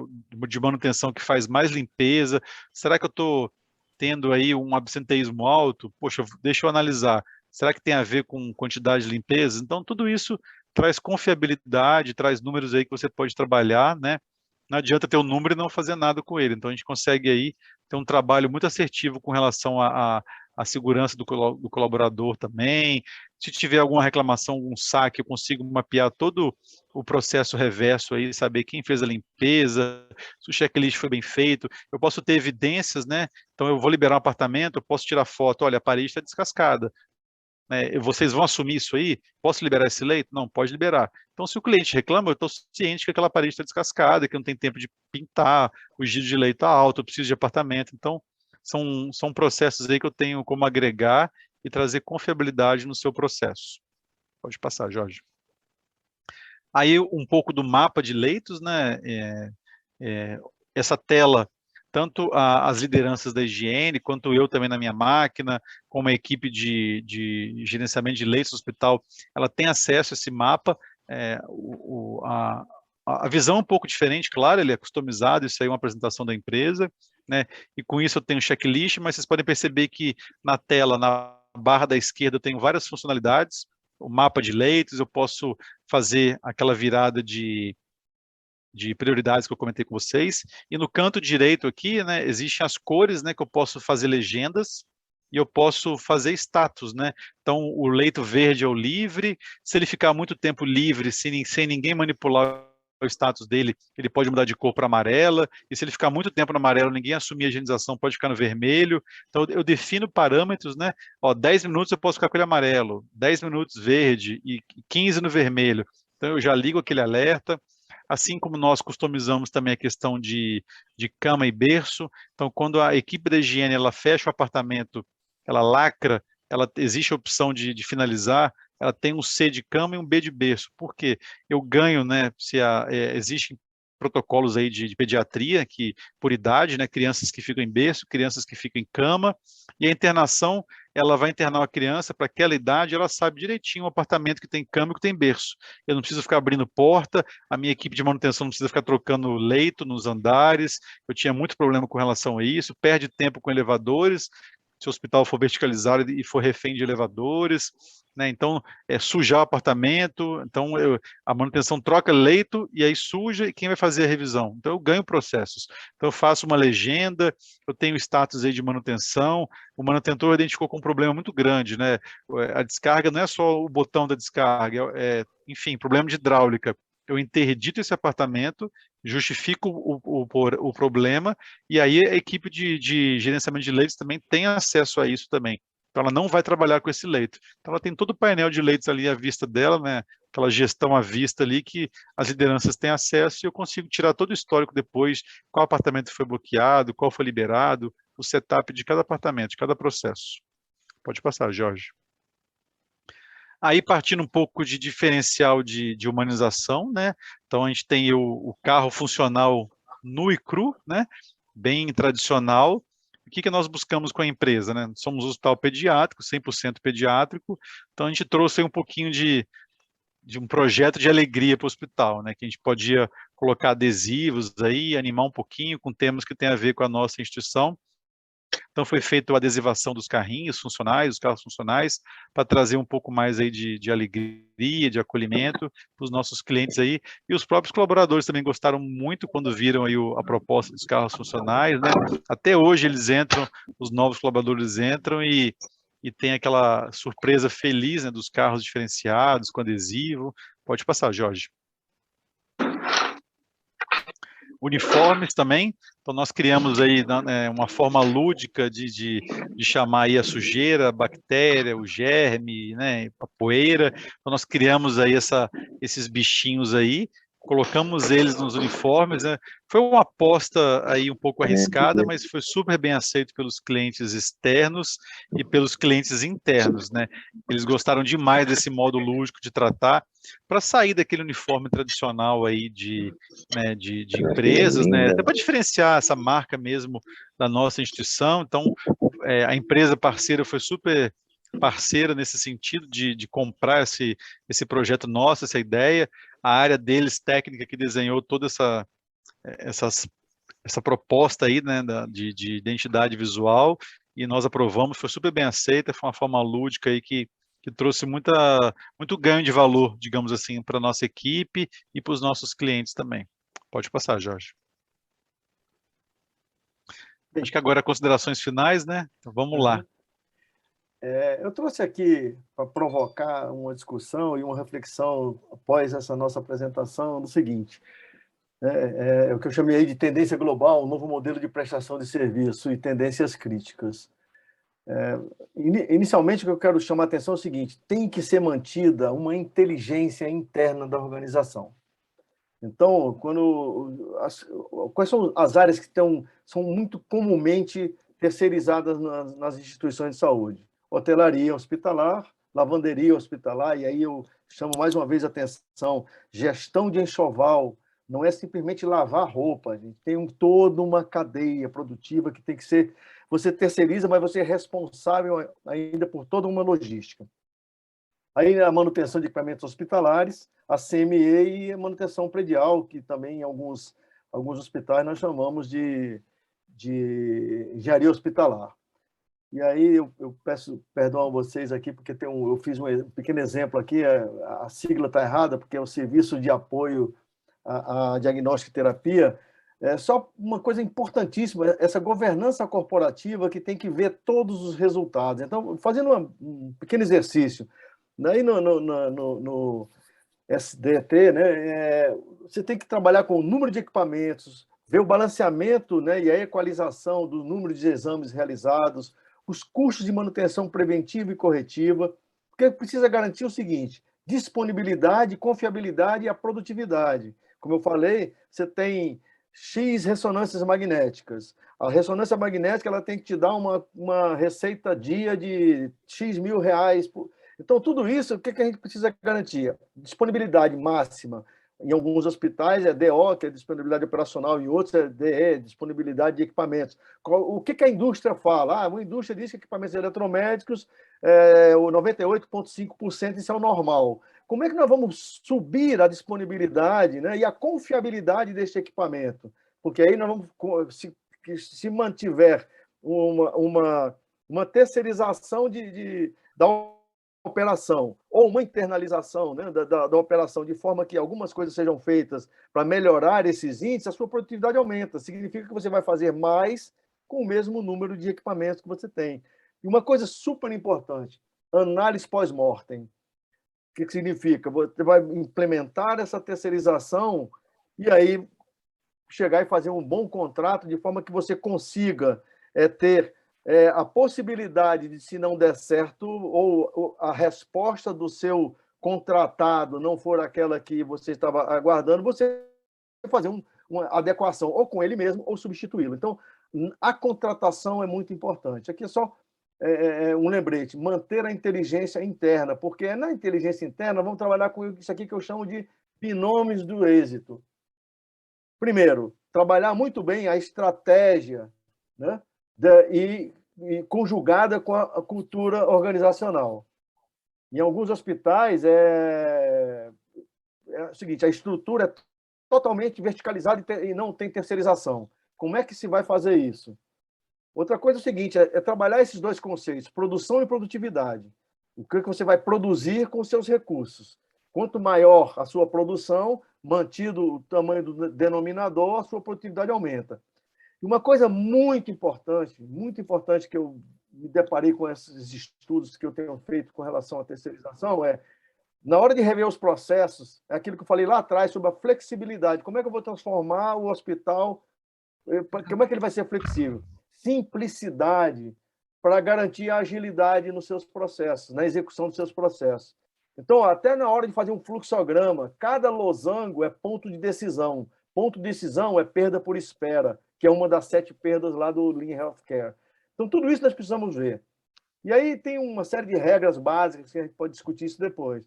de manutenção que faz mais limpeza, será que eu estou tendo aí um absenteísmo alto? Poxa, deixa eu analisar. Será que tem a ver com quantidade de limpeza? Então, tudo isso traz confiabilidade, traz números aí que você pode trabalhar, né? Não adianta ter um número e não fazer nada com ele. Então, a gente consegue aí ter um trabalho muito assertivo com relação à segurança do colaborador também. Se tiver alguma reclamação, algum saque, eu consigo mapear todo o processo reverso aí, saber quem fez a limpeza, se o checklist foi bem feito. Eu posso ter evidências, né? Então, eu vou liberar um apartamento, eu posso tirar foto, olha, a parede está descascada. Vocês vão assumir isso aí? Posso liberar esse leito? Não, pode liberar. Então, se o cliente reclama, eu estou ciente que aquela parede está descascada, que não tem tempo de pintar, o giro de leito está alto, eu preciso de apartamento. Então, são processos aí que eu tenho como agregar e trazer confiabilidade no seu processo. Pode passar, Jorge. Aí, um pouco do mapa de leitos, né? Essa tela, tanto as lideranças da higiene, quanto eu também na minha máquina, como a equipe de gerenciamento de leitos do hospital, ela tem acesso a esse mapa. A visão é um pouco diferente, claro, ele é customizado, isso aí é uma apresentação da empresa, né? E com isso eu tenho checklist, mas vocês podem perceber que na tela, na barra da esquerda, eu tenho várias funcionalidades, o mapa de leitos, eu posso fazer aquela virada de prioridades que eu comentei com vocês, e no canto direito aqui, né, existem as cores, né, que eu posso fazer legendas, e eu posso fazer status, né, então o leito verde é o livre, se ele ficar muito tempo livre, sem ninguém manipular o status dele, ele pode mudar de cor para amarela, e se ele ficar muito tempo no amarelo, ninguém assumir a higienização, pode ficar no vermelho, então eu defino parâmetros, né, 10 minutos eu posso ficar com ele amarelo, 10 minutos verde, e 15 no vermelho, então eu já ligo aquele alerta, assim como nós customizamos também a questão de cama e berço. Então, quando a equipe da higiene ela fecha o apartamento, ela lacra, existe a opção de finalizar, ela tem um C de cama e um B de berço. Por quê? Eu ganho, né, se existem protocolos aí de pediatria, que por idade, né, crianças que ficam em berço, crianças que ficam em cama, e a internação, ela vai internar uma criança para aquela idade, ela sabe direitinho o apartamento que tem cama e que tem berço. Eu não preciso ficar abrindo porta, a minha equipe de manutenção não precisa ficar trocando leito nos andares, eu tinha muito problema com relação a isso, perde tempo com elevadores, se o hospital for verticalizado e for refém de elevadores, né? Então, sujar o apartamento, então a manutenção troca leito e aí suja, e quem vai fazer a revisão? Então, eu ganho processos. Então, eu faço uma legenda, eu tenho status aí de manutenção, o manutentor identificou com um problema muito grande, né? A descarga não é só o botão da descarga, enfim, problema de hidráulica. Eu interdito esse apartamento, justifico o problema, e aí a equipe de gerenciamento de leitos também tem acesso a isso também. Então, ela não vai trabalhar com esse leito. Então, ela tem todo o painel de leitos ali à vista dela, né? Aquela gestão à vista ali que as lideranças têm acesso e eu consigo tirar todo o histórico depois, qual apartamento foi bloqueado, qual foi liberado, o setup de cada apartamento, de cada processo. Pode passar, Jorge. Aí, partindo um pouco de diferencial de humanização, né? Então, a gente tem o carro funcional nu e cru, né? Bem tradicional. O que nós buscamos com a empresa, né? Somos um hospital pediátrico, 100% pediátrico, então a gente trouxe um pouquinho de um projeto de alegria para o hospital, né? Que a gente podia colocar adesivos aí, animar um pouquinho com temas que têm a ver com a nossa instituição. Então, foi feita a adesivação dos carrinhos funcionais, dos carros funcionais, para trazer um pouco mais aí de alegria, de acolhimento para os nossos clientes aí. E os próprios colaboradores também gostaram muito quando viram aí a proposta dos carros funcionais, né? Até hoje eles entram, os novos colaboradores entram e tem aquela surpresa feliz, né, dos carros diferenciados, com adesivo. Pode passar, Jorge. Uniformes também, então nós criamos aí uma forma lúdica de chamar aí a sujeira, a bactéria, o germe, né, a poeira, então nós criamos aí esses bichinhos aí, colocamos eles nos uniformes, né? Foi uma aposta aí um pouco arriscada, mas foi super bem aceito pelos clientes externos e pelos clientes internos, né? Eles gostaram demais desse modo lúdico de tratar, para sair daquele uniforme tradicional aí de empresas, né? Até para diferenciar essa marca mesmo da nossa instituição. Então, a empresa parceira foi super parceira nesse sentido de comprar esse projeto nosso, essa ideia. A área deles, técnica, que desenhou toda essa proposta aí, né, de identidade visual, e nós aprovamos, foi super bem aceita, foi uma forma lúdica aí que trouxe muito ganho de valor, digamos assim, para a nossa equipe e para os nossos clientes também. Pode passar, Jorge. Acho que agora considerações finais, né? Então, vamos lá. Eu trouxe aqui para provocar uma discussão e uma reflexão após essa nossa apresentação no seguinte: o que eu chamei aí de tendência global, um novo modelo de prestação de serviço e tendências críticas. Inicialmente, o que eu quero chamar a atenção é o seguinte: tem que ser mantida uma inteligência interna da organização. Então, quais são as áreas que são muito comumente terceirizadas nas instituições de saúde? Hotelaria hospitalar, lavanderia hospitalar, e aí eu chamo mais uma vez a atenção: gestão de enxoval. Não é simplesmente lavar roupa, a gente tem toda uma cadeia produtiva que tem que ser... Você terceiriza, mas você é responsável ainda por toda uma logística. Aí a manutenção de equipamentos hospitalares, a CME e a manutenção predial, que também em alguns hospitais nós chamamos de engenharia hospitalar. E aí eu peço perdão a vocês aqui, porque eu fiz um pequeno exemplo aqui, a sigla está errada, porque é o Serviço de Apoio a diagnóstico e terapia. Só uma coisa importantíssima, essa governança corporativa que tem que ver todos os resultados. Então, fazendo um pequeno exercício, daí no SDT, né, você tem que trabalhar com o número de equipamentos, ver o balanceamento, né, e a equalização do número de exames realizados, os custos de manutenção preventiva e corretiva, porque precisa garantir o seguinte: disponibilidade, confiabilidade e a produtividade. Como eu falei, você tem X ressonâncias magnéticas. A ressonância magnética ela tem que te dar uma receita dia de X mil reais. Então, tudo isso, o que a gente precisa garantir? Disponibilidade máxima, em alguns hospitais é DO, que é disponibilidade operacional, em outros é DE, disponibilidade de equipamentos. O que a indústria fala? A indústria diz que equipamentos eletromédicos, o 98,5% isso é o normal. Como é que nós vamos subir a disponibilidade, né, e a confiabilidade deste equipamento? Porque aí nós vamos, se mantiver uma terceirização da operação ou uma internalização, né, da operação, de forma que algumas coisas sejam feitas para melhorar esses índices, a sua produtividade aumenta. Significa que você vai fazer mais com o mesmo número de equipamentos que você tem. E uma coisa super importante, análise pós-mortem. O que significa? Você vai implementar essa terceirização e aí chegar e fazer um bom contrato de forma que você consiga ter a possibilidade de, se não der certo, ou a resposta do seu contratado não for aquela que você estava aguardando, você fazer uma adequação ou com ele mesmo ou substituí-lo. Então, a contratação é muito importante. Aqui é só um lembrete, manter a inteligência interna, porque na inteligência interna vamos trabalhar com isso aqui que eu chamo de binômios do êxito. Primeiro, trabalhar muito bem a estratégia, né? E conjugada com a cultura organizacional. Em alguns hospitais, é o seguinte, a estrutura é totalmente verticalizada e não tem terceirização. Como é que se vai fazer isso? Outra coisa é o seguinte, é trabalhar esses dois conceitos, produção e produtividade. O que você vai produzir com os seus recursos. Quanto maior a sua produção, mantido o tamanho do denominador, a sua produtividade aumenta. E uma coisa muito importante que eu me deparei com esses estudos que eu tenho feito com relação à terceirização na hora de rever os processos, é aquilo que eu falei lá atrás sobre a flexibilidade. Como é que eu vou transformar o hospital? Como é que ele vai ser flexível? Simplicidade para garantir a agilidade nos seus processos, na execução dos seus processos. Então, até na hora de fazer um fluxograma, cada losango é ponto de decisão. Ponto de decisão é perda por espera, que é uma das 7 perdas lá do Lean Healthcare. Então, tudo isso nós precisamos ver. E aí tem uma série de regras básicas, que a gente pode discutir isso depois.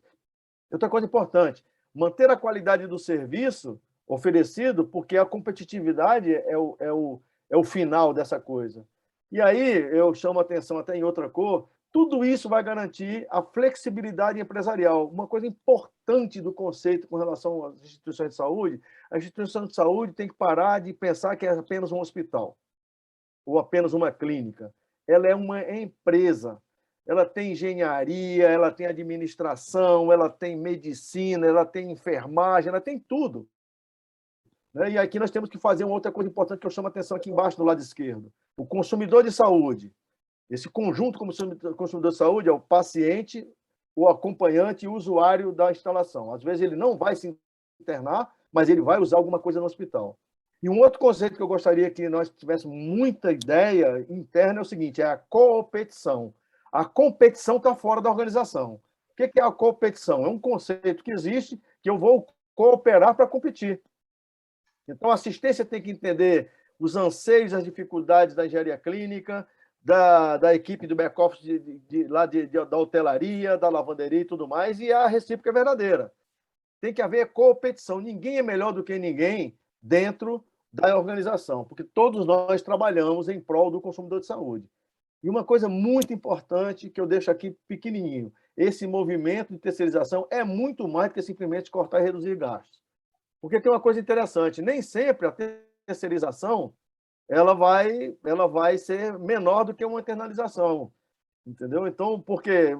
Outra coisa importante, manter a qualidade do serviço oferecido, porque a competitividade é o final dessa coisa. E aí eu chamo a atenção até em outra cor, tudo isso vai garantir a flexibilidade empresarial. Uma coisa importante do conceito com relação às instituições de saúde, a instituição de saúde tem que parar de pensar que é apenas um hospital ou apenas uma clínica. Ela é uma empresa. Ela tem engenharia, ela tem administração, ela tem medicina, ela tem enfermagem, ela tem tudo. E aqui nós temos que fazer uma outra coisa importante que eu chamo a atenção aqui embaixo, do lado esquerdo. O consumidor de saúde. Esse conjunto consumidor de saúde é o paciente, o acompanhante e o usuário da instalação. Às vezes ele não vai se internar, mas ele vai usar alguma coisa no hospital. E um outro conceito que eu gostaria que nós tivéssemos muita ideia interna é o seguinte, é a competição. A competição está fora da organização. O que é a competição? É um conceito que existe, que eu vou cooperar para competir. Então, a assistência tem que entender os anseios, as dificuldades da engenharia clínica, da equipe do back-office da hotelaria, da lavanderia e tudo mais, e a recíproca é verdadeira. Tem que haver competição. Ninguém é melhor do que ninguém dentro da organização, porque todos nós trabalhamos em prol do consumidor de saúde. E uma coisa muito importante que eu deixo aqui pequenininho, esse movimento de terceirização é muito mais do que simplesmente cortar e reduzir gastos. Porque tem uma coisa interessante, nem sempre a terceirização ela vai ser menor do que uma internalização, entendeu? Então, porque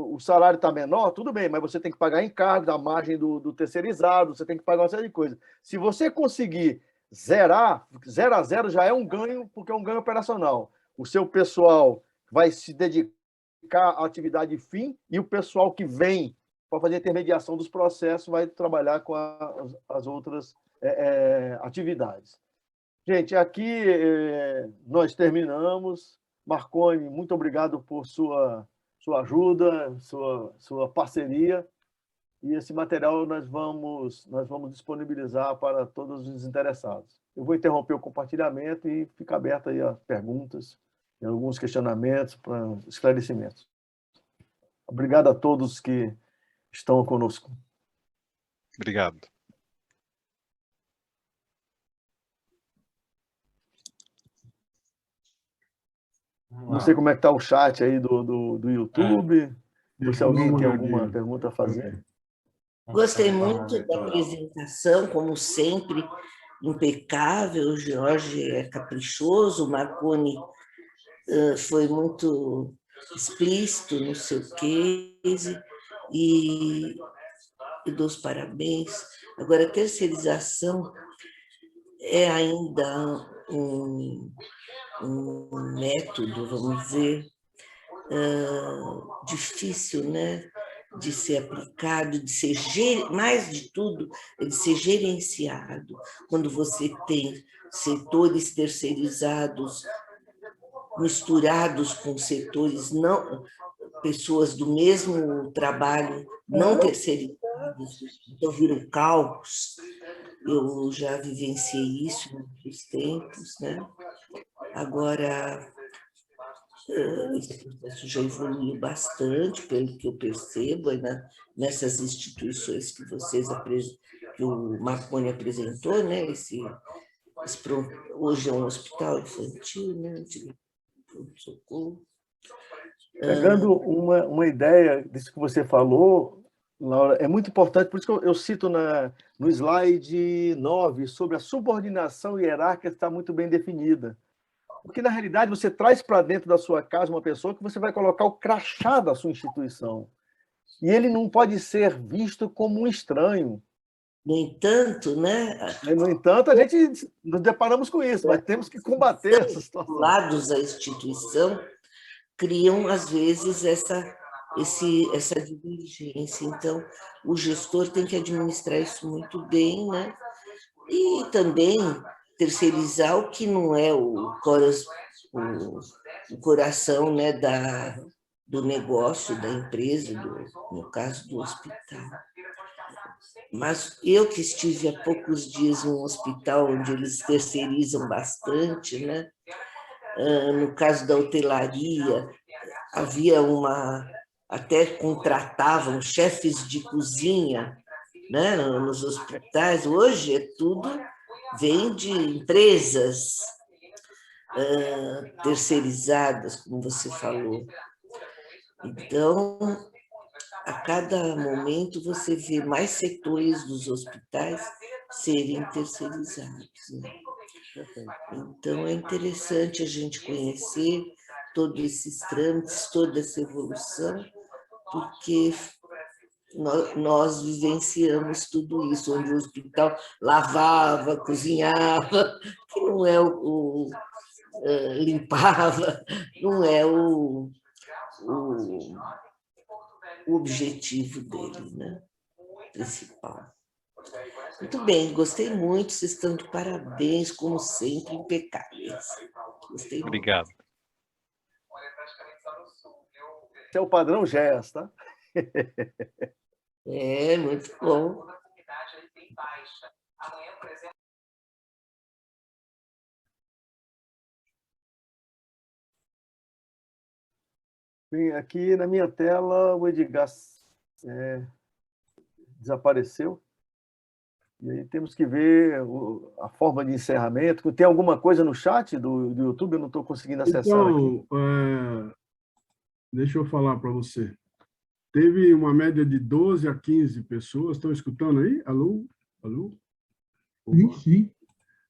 o salário está menor, tudo bem, mas você tem que pagar encargo da margem do terceirizado, você tem que pagar uma série de coisas. Se você conseguir zerar, 0 a 0 já é um ganho, porque é um ganho operacional. O seu pessoal vai se dedicar à atividade fim e o pessoal que vem para fazer a intermediação dos processos vai trabalhar com as outras atividades. Gente, aqui nós terminamos. Marconi, muito obrigado por sua ajuda, sua parceria. E esse material nós vamos disponibilizar para todos os interessados. Eu vou interromper o compartilhamento e fica aberto aí a perguntas e alguns questionamentos para esclarecimentos. Obrigado a todos que estão conosco. Obrigado. Não sei como é que está o chat aí do YouTube, ou Deixa se eu dar alguém uma tem alguma olhadinha. pergunta a fazer. Gostei muito da apresentação, como sempre, impecável. O Jorge é caprichoso, o Marconi foi muito explícito no seu case, e dou os parabéns. Agora, a terceirização é ainda um método, vamos dizer, difícil, né, de ser aplicado, de ser, mais de tudo, de ser gerenciado. Quando você tem setores terceirizados misturados com setores não, pessoas do mesmo trabalho não terceirizados, então vira um caos. Eu já vivenciei isso em outros tempos, né? Agora, esse processo já evoluiu bastante, pelo que eu percebo, nessas instituições que que o Marconi apresentou, né? Hoje é um hospital infantil, né? De pronto-socorro. Pegando uma ideia disso que você falou, Laura, é muito importante, por isso que eu cito no slide 9, sobre a subordinação hierárquica está muito bem definida. Porque, na realidade, você traz para dentro da sua casa uma pessoa que você vai colocar o crachá da sua instituição. E ele não pode ser visto como um estranho. No entanto, né? No entanto, a gente nos deparamos com isso, mas temos que combater essa situação. Lados da instituição criam, às vezes, essa divergência. Então, o gestor tem que administrar isso muito bem, né? E também terceirizar o que não é o coração, né, do negócio, da empresa, no caso do hospital. Mas eu que estive há poucos dias em um hospital onde eles terceirizam bastante, né? No caso da hotelaria, havia até contratavam chefes de cozinha, né, nos hospitais. Hoje é tudo vem de empresas terceirizadas, como você falou. Então, a cada momento você vê mais setores dos hospitais serem terceirizados, né? Então, é interessante a gente conhecer todos esses trâmites, toda essa evolução, porque nós vivenciamos tudo isso, onde o hospital lavava, cozinhava, que não é limpava, não é o objetivo dele, né? Principal. Muito bem, gostei muito, vocês estão de parabéns, como sempre, impecáveis. Gostei muito. Obrigado. Esse é o padrão GES, tá? É, muito bom. Bem, aqui na minha tela o Edgar desapareceu. E aí temos que ver a forma de encerramento. Tem alguma coisa no chat do YouTube? Eu não estou conseguindo acessar aqui. Então, deixa eu falar para você. Teve uma média de 12 a 15 pessoas. Estão escutando aí? Alô? Alô? Sim, sim.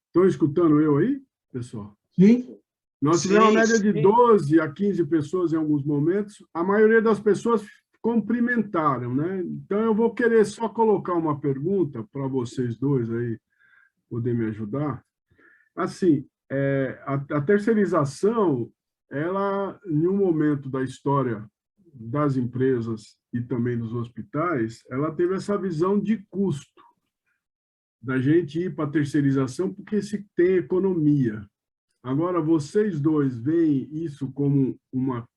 Estão escutando eu aí, pessoal? Sim. Nós tivemos uma média de 12 a 15 pessoas em alguns momentos. A maioria das pessoas cumprimentaram, né? Então, eu vou querer só colocar uma pergunta para vocês dois aí poder me ajudar. Assim, a terceirização, ela, em um momento da história das empresas e também dos hospitais, ela teve essa visão de custo, da gente ir para a terceirização porque se tem economia. Agora, vocês dois veem isso como uma...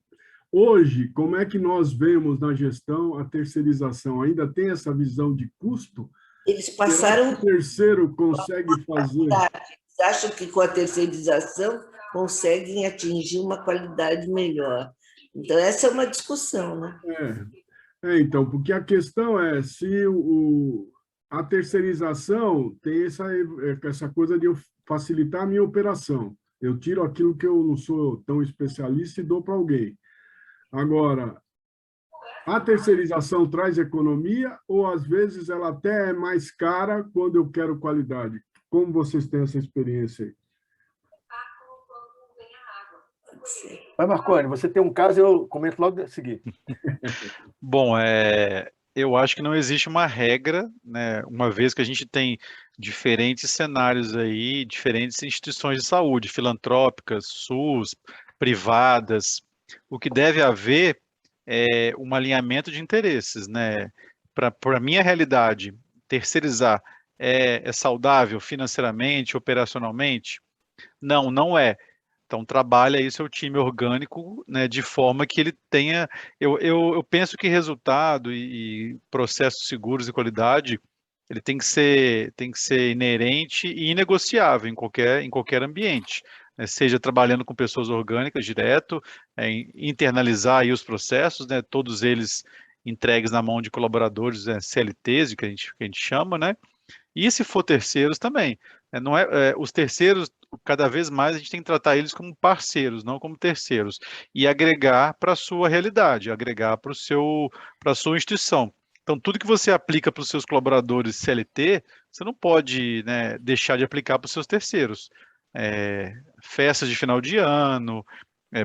Hoje, como é que nós vemos na gestão a terceirização? Ainda tem essa visão de custo? Eles passaram... O terceiro consegue fazer... Eles acham que com a terceirização conseguem atingir uma qualidade melhor. Então, essa é uma discussão, né? Então, porque a questão é se a terceirização tem essa coisa de eu facilitar a minha operação. Eu tiro aquilo que eu não sou tão especialista e dou para alguém. Agora, a terceirização traz economia ou, às vezes, ela até é mais cara quando eu quero qualidade? Como vocês têm essa experiência aí? Pode ser. Mas, Marconi, você tem um caso, eu comento logo a seguir. Bom, eu acho que não existe uma regra, né? Uma vez que a gente tem diferentes cenários aí, diferentes instituições de saúde, filantrópicas, SUS, privadas, o que deve haver é um alinhamento de interesses, né? Para a minha realidade, terceirizar é saudável financeiramente, operacionalmente? Não, não é. Então, trabalha aí seu time orgânico, né, de forma que ele tenha. Eu penso que resultado e processos seguros e qualidade, ele tem que ser inerente e inegociável em qualquer ambiente, né, seja trabalhando com pessoas orgânicas direto, internalizar aí os processos, né, todos eles entregues na mão de colaboradores, CLTs, que a gente chama, né? E se for terceiros também. Não os terceiros, cada vez mais a gente tem que tratar eles como parceiros, não como terceiros. E agregar para a sua realidade, agregar para a sua instituição. Então, tudo que você aplica para os seus colaboradores CLT, você não pode, né, deixar de aplicar para os seus terceiros. Festas de final de ano,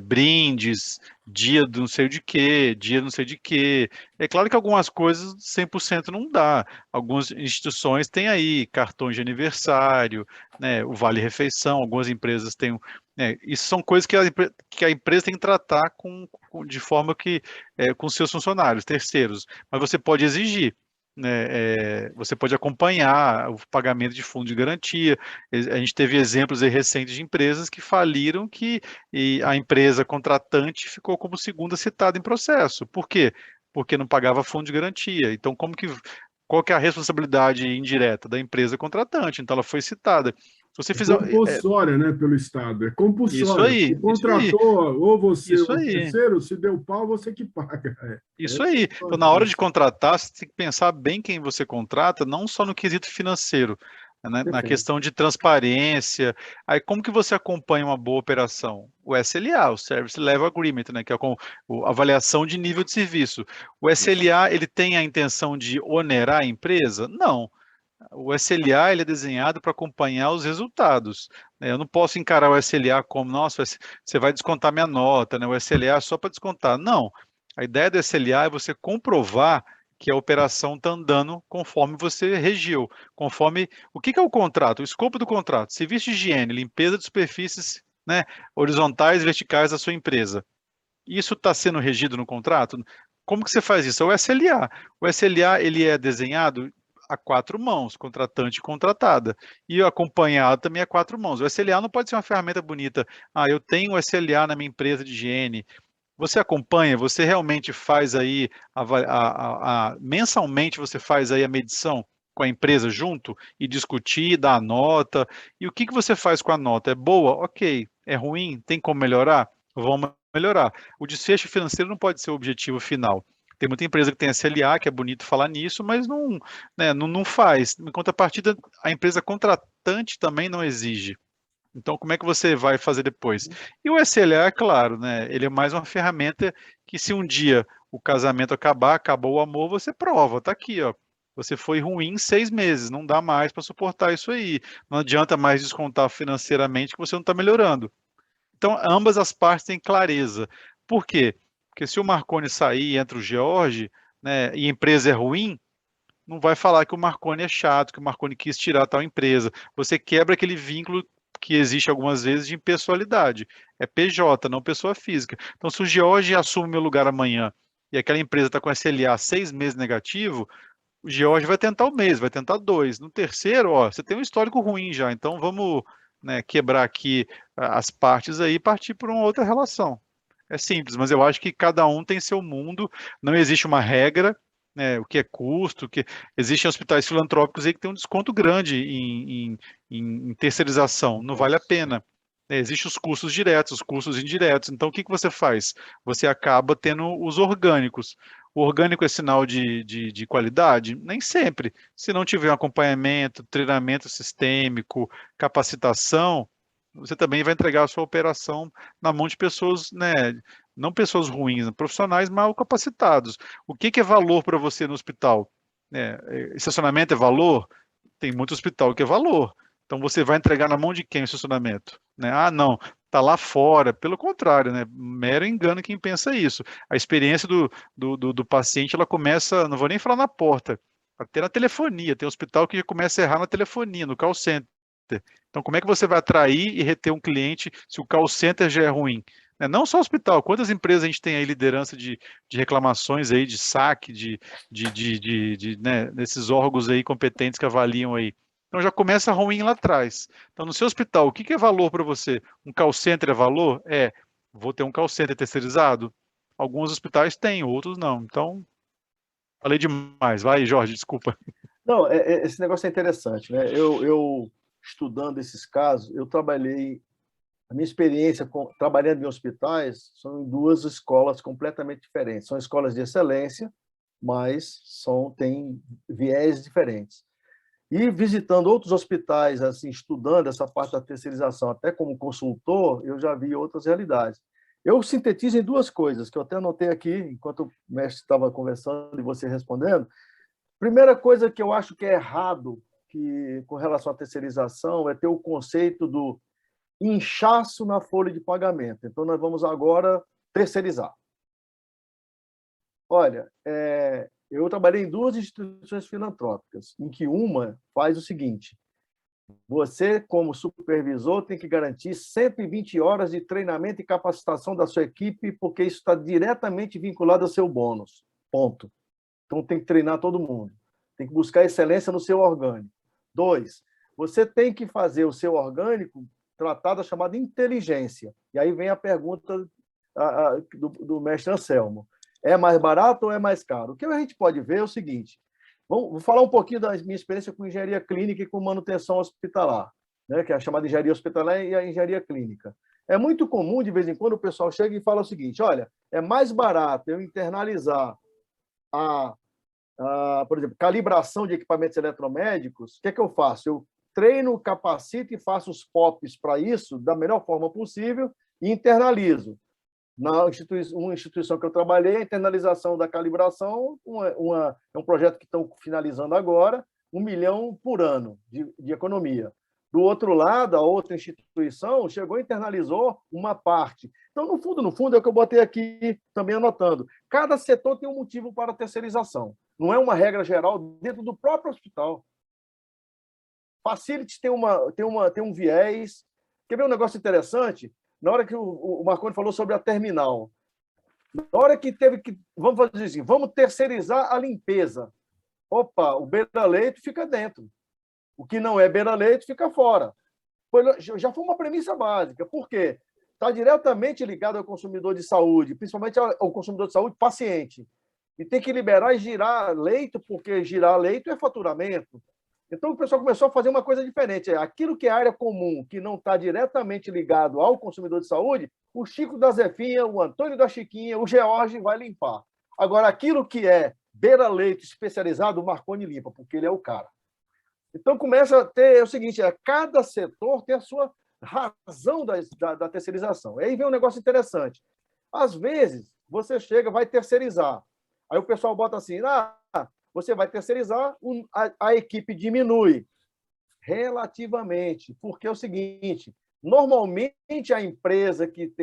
brindes, dia do não sei de quê, dia não sei de quê. É claro que algumas coisas 100% não dá. Algumas instituições têm aí cartões de aniversário, né, o vale-refeição, algumas empresas têm. Isso são coisas que a empresa tem que tratar de forma que com seus funcionários, terceiros. Mas você pode exigir. Né, você pode acompanhar o pagamento de fundo de garantia. A gente teve exemplos aí recentes de empresas que faliram e a empresa contratante ficou como segunda citada em processo. Por quê? Porque não pagava fundo de garantia. Então, qual que é a responsabilidade indireta da empresa contratante? Então, ela foi citada. Se você É fizer compulsória, né, pelo Estado. É isso compulsória. Se aí, isso aí, contratou ou você isso ou o aí. terceiro, se deu pau, você que paga. Isso aí. Então, na hora de contratar, você tem que pensar bem quem você contrata, não só no quesito financeiro, né, na Perfeito. questão de transparência. Aí, como que você acompanha uma boa operação? O SLA, o Service Level Agreement, né, que é a avaliação de nível de serviço. O SLA, ele tem a intenção de onerar a empresa? Não. O SLA ele é desenhado para acompanhar os resultados, né? Eu não posso encarar o SLA como, nossa, você vai descontar minha nota, né? O SLA é só para descontar. Não. A ideia do SLA é você comprovar que a operação está andando conforme você regiu, conforme. O que é o contrato? O escopo do contrato: serviço de higiene, limpeza de superfícies, né, horizontais e verticais da sua empresa. Isso está sendo regido no contrato? Como que você faz isso? É o SLA. O SLA ele é desenhado a quatro mãos, contratante e contratada. E acompanhado também a quatro mãos. O SLA não pode ser uma ferramenta bonita. Ah, eu tenho o SLA na minha empresa de higiene. Você acompanha, você realmente faz aí, mensalmente você faz aí a medição com a empresa junto e discutir, dar a nota. E o que você faz com a nota? É boa? Ok. É ruim? Tem como melhorar? Vamos melhorar. O desfecho financeiro não pode ser o objetivo final. Tem muita empresa que tem SLA, que é bonito falar nisso, mas não, né, não faz. Em contrapartida, a empresa contratante também não exige. Então, como é que você vai fazer depois? E o SLA, é claro, né? Ele é mais uma ferramenta que, se um dia o casamento acabar, acabou o amor, você prova, tá aqui, ó. Você foi ruim 6 meses, não dá mais para suportar isso aí. Não adianta mais descontar financeiramente que você não está melhorando. Então, ambas as partes têm clareza. Por quê? Porque se o Marconi sair e entra o George, né, e a empresa é ruim, não vai falar que o Marconi é chato, que o Marconi quis tirar tal empresa. Você quebra aquele vínculo que existe algumas vezes de impessoalidade. É PJ, não pessoa física. Então, se o George assume meu lugar amanhã e aquela empresa está com SLA 6 meses negativo, o George vai tentar o mês, vai tentar 2. No terceiro, ó, você tem um histórico ruim já, então vamos, né, quebrar aqui as partes aí e partir por uma outra relação. É simples, mas eu acho que cada um tem seu mundo, não existe uma regra, né, o que é custo, existem hospitais filantrópicos aí que tem um desconto grande em terceirização, não vale a pena. Existem os custos diretos, os custos indiretos. Então, o que você faz? Você acaba tendo os orgânicos. O orgânico é sinal de qualidade? Nem sempre. Se não tiver um acompanhamento, treinamento sistêmico, capacitação, você também vai entregar a sua operação na mão de pessoas, né, não pessoas ruins, profissionais mal capacitados. O que que é valor para você no hospital? Estacionamento é valor? Tem muito hospital que é valor. Então você vai entregar na mão de quem o estacionamento? Né? Ah, não, está lá fora. Pelo contrário, né? Mero engano quem pensa isso. A experiência do paciente, ela começa, não vou nem falar na porta, até na telefonia. Tem hospital que começa a errar na telefonia, no call center. Então, como é que você vai atrair e reter um cliente se o call center já é ruim? Né? Não só hospital, quantas empresas a gente tem aí liderança de reclamações aí, de saque, né, desses órgãos aí competentes que avaliam aí. Então já começa ruim lá atrás. Então, no seu hospital, o que é valor para você? Um call center é valor? Vou ter um call center terceirizado? Alguns hospitais têm, outros não. Então, falei demais. Vai, Jorge, desculpa. Não, esse negócio é interessante, né? Eu estudando esses casos, eu trabalhei, a minha experiência trabalhando em hospitais são em duas escolas completamente diferentes. São escolas de excelência, mas têm viés diferentes. E visitando outros hospitais, assim, estudando essa parte da terceirização, até como consultor, eu já vi outras realidades. Eu sintetizo em duas coisas, que eu até anotei aqui, enquanto o mestre estava conversando e você respondendo. Primeira coisa que eu acho que é errado com relação à terceirização é ter o conceito do inchaço na folha de pagamento. Então, nós vamos agora terceirizar. Olha, eu trabalhei em duas instituições filantrópicas, em que uma faz o seguinte: você, como supervisor, tem que garantir 120 horas de treinamento e capacitação da sua equipe, porque isso está diretamente vinculado ao seu bônus. Ponto. Então, tem que treinar todo mundo. Tem que buscar excelência no seu orgânico. 2, você tem que fazer o seu orgânico tratar da chamada inteligência. E aí vem a pergunta do mestre Anselmo. É mais barato ou é mais caro? O que a gente pode ver é o seguinte: vou falar um pouquinho da minha experiência com engenharia clínica e com manutenção hospitalar, né, que é a chamada engenharia hospitalar e a engenharia clínica. É muito comum, de vez em quando, o pessoal chega e fala o seguinte: olha, é mais barato eu internalizar por exemplo, calibração de equipamentos eletromédicos. O que é que eu faço? Eu treino, capacito e faço os POPs para isso da melhor forma possível e internalizo. Na instituição que eu trabalhei, a internalização da calibração é um projeto que estão finalizando agora, 1 milhão por ano de economia. Do outro lado, a outra instituição chegou e internalizou uma parte. Então, no fundo, é o que eu botei aqui também anotando. Cada setor tem um motivo para a terceirização. Não é uma regra geral dentro do próprio hospital. Facilities tem um viés. Quer ver um negócio interessante? Na hora que o Marconi falou sobre a terminal, na hora que teve que, vamos fazer assim, vamos terceirizar a limpeza. Opa, o beira-leito fica dentro. O que não é beira-leito fica fora. Já foi uma premissa básica. Por quê? Está diretamente ligado ao consumidor de saúde, principalmente ao consumidor de saúde paciente. E tem que liberar e girar leito, porque girar leito é faturamento. Então, o pessoal começou a fazer uma coisa diferente. Aquilo que é área comum, que não está diretamente ligado ao consumidor de saúde, o Chico da Zefinha, o Antônio da Chiquinha, o George vai limpar. Agora, aquilo que é beira-leito especializado, o Marconi limpa, porque ele é o cara. Então, começa a ter o seguinte: cada setor tem a sua razão da terceirização. Aí vem um negócio interessante. Às vezes, você chega, vai terceirizar. Aí o pessoal bota assim: você vai terceirizar, a equipe diminui relativamente, porque é o seguinte: normalmente a empresa que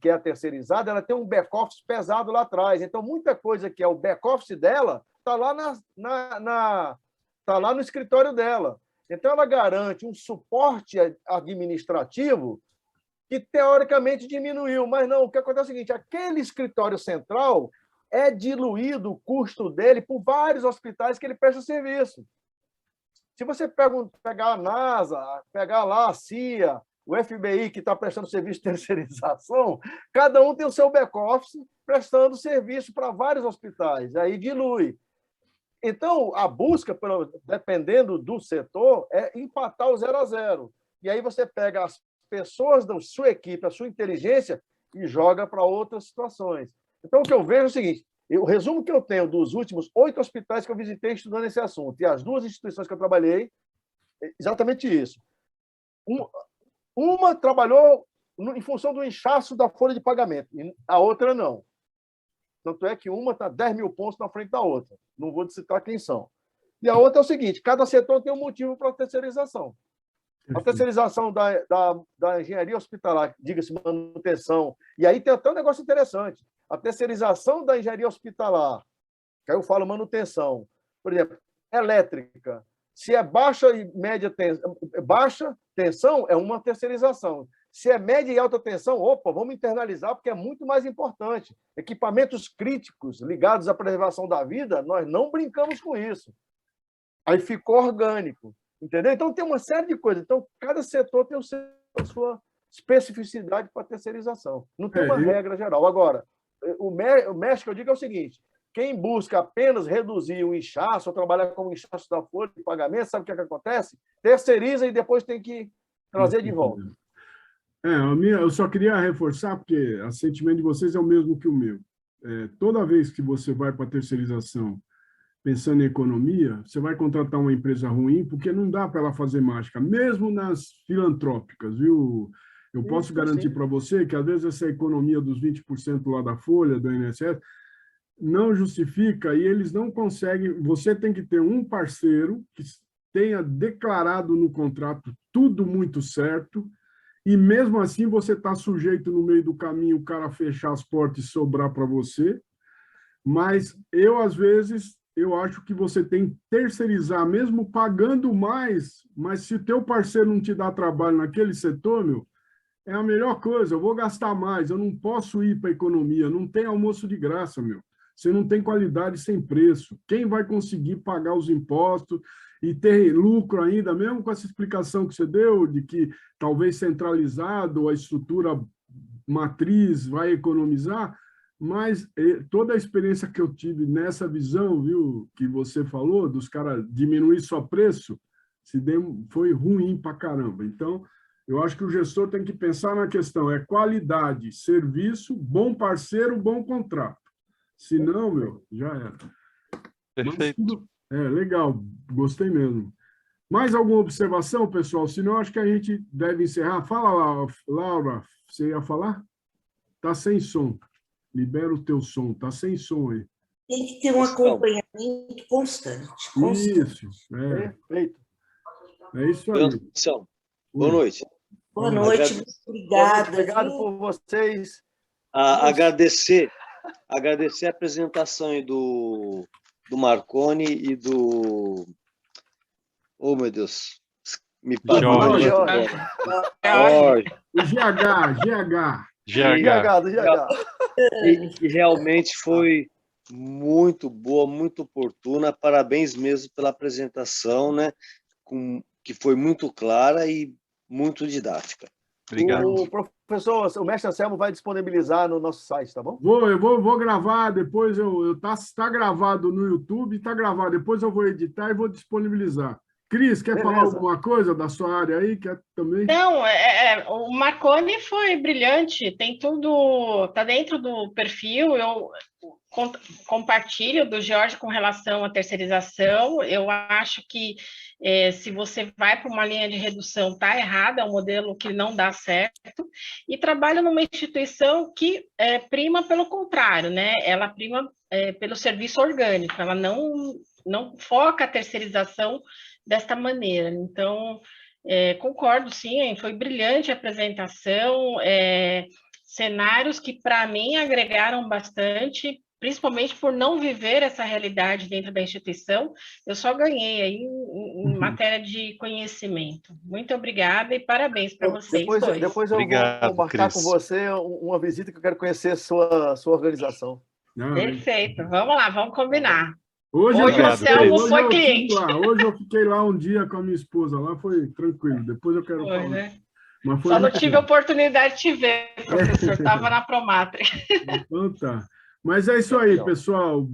é a terceirizada, ela tem um back-office pesado lá atrás. Então, muita coisa que é o back-office dela está lá está lá no escritório dela. Então, ela garante um suporte administrativo que, teoricamente, diminuiu. Mas não, o que acontece é o seguinte: aquele escritório central é diluído o custo dele por vários hospitais que ele presta serviço. Se você pegar a NASA, pegar lá a CIA, o FBI, que está prestando serviço de terceirização, cada um tem o seu back-office prestando serviço para vários hospitais. Aí dilui. Então, a busca, dependendo do setor, é empatar o 0 a 0. E aí você pega as pessoas da sua equipe, a sua inteligência, e joga para outras situações. Então, o que eu vejo é o seguinte: o resumo que eu tenho dos últimos 8 hospitais que eu visitei estudando esse assunto, e as 2 instituições que eu trabalhei, é exatamente isso. Uma trabalhou em função do inchaço da folha de pagamento, e a outra não. Tanto é que uma está 10 mil pontos na frente da outra. Não vou citar quem são. E a outra é o seguinte, cada setor tem um motivo para a terceirização. A terceirização da engenharia hospitalar, diga-se manutenção, e aí tem até um negócio interessante. A terceirização da engenharia hospitalar, que aí eu falo manutenção, por exemplo, elétrica, se é baixa e média baixa tensão, é uma terceirização. Se é média e alta tensão, opa, vamos internalizar, porque é muito mais importante. Equipamentos críticos ligados à preservação da vida, nós não brincamos com isso. Aí ficou orgânico, entendeu? Então, tem uma série de coisas. Então, cada setor tem a sua especificidade para terceirização. Não tem uma regra geral. Agora, o mexe que eu digo é o seguinte, quem busca apenas reduzir o inchaço ou trabalhar com o inchaço da folha de pagamento, sabe o que acontece? Terceiriza e depois tem que trazer de volta. Eu só queria reforçar, porque o sentimento de vocês é o mesmo que o meu. Toda vez que você vai para a terceirização pensando em economia, você vai contratar uma empresa ruim, porque não dá para ela fazer mágica, mesmo nas filantrópicas, viu? Eu posso garantir para você que, às vezes, essa economia dos 20% lá da folha, do INSS, não justifica e eles não conseguem. Você tem que ter um parceiro que tenha declarado no contrato tudo muito certo, e mesmo assim você está sujeito no meio do caminho o cara fechar as portas e sobrar para você. Mas eu, às vezes, eu acho que você tem que terceirizar, mesmo pagando mais, mas se o teu parceiro não te dá trabalho naquele setor, meu, é a melhor coisa. Eu vou gastar mais, eu não posso ir para a economia, não tem almoço de graça, meu. Você não tem qualidade sem preço. Quem vai conseguir pagar os impostos e ter lucro ainda, mesmo com essa explicação que você deu, de que talvez centralizado a estrutura matriz vai economizar, mas toda a experiência que eu tive nessa visão, viu, que você falou, dos caras diminuir só preço, foi ruim para caramba. Então, eu acho que o gestor tem que pensar na questão, qualidade, serviço, bom parceiro, bom contrato. Se não, meu, já era. Perfeito. Legal, gostei mesmo. Mais alguma observação, pessoal? Senão, acho que a gente deve encerrar. Fala lá, Laura, você ia falar? Está sem som. Libera o teu som, está sem som aí. Tem que ter um acompanhamento constante. Isso, Perfeito. É isso aí. Boa noite. Boa noite, muito obrigada. Obrigado por vocês. Agradecer a apresentação aí do Marconi e do... Oh, meu Deus. Me Jorge. O GH. E realmente foi muito boa, muito oportuna. Parabéns mesmo pela apresentação, né? Que foi muito clara e muito didática. Obrigado. O professor, o mestre Anselmo vai disponibilizar no nosso site, tá bom? Eu vou gravar, depois tá gravado no YouTube, está gravado, depois eu vou editar e vou disponibilizar. Cris, quer falar alguma coisa da sua área aí? Quer também? Não, o Marconi foi brilhante, tem tudo, está dentro do perfil, eu compartilho do Jorge com relação à terceirização, eu acho que se você vai para uma linha de redução, está errado, é um modelo que não dá certo, e trabalha numa instituição que prima pelo contrário, né? Ela prima pelo serviço orgânico, ela não foca a terceirização desta maneira. Então, concordo, sim, foi brilhante a apresentação, cenários que, para mim, agregaram bastante, principalmente por não viver essa realidade dentro da instituição, eu só ganhei aí em matéria de conhecimento. Muito obrigada e parabéns para vocês dois. Depois eu vou marcar com você uma visita que eu quero conhecer sua organização. Perfeito, vamos lá, vamos combinar. Hoje eu fiquei lá um dia com a minha esposa, lá foi tranquilo, depois eu quero falar. Né? Só não tive a oportunidade de te ver, professor, estava na Promatre. Então tá. Mas é isso aí, pessoal.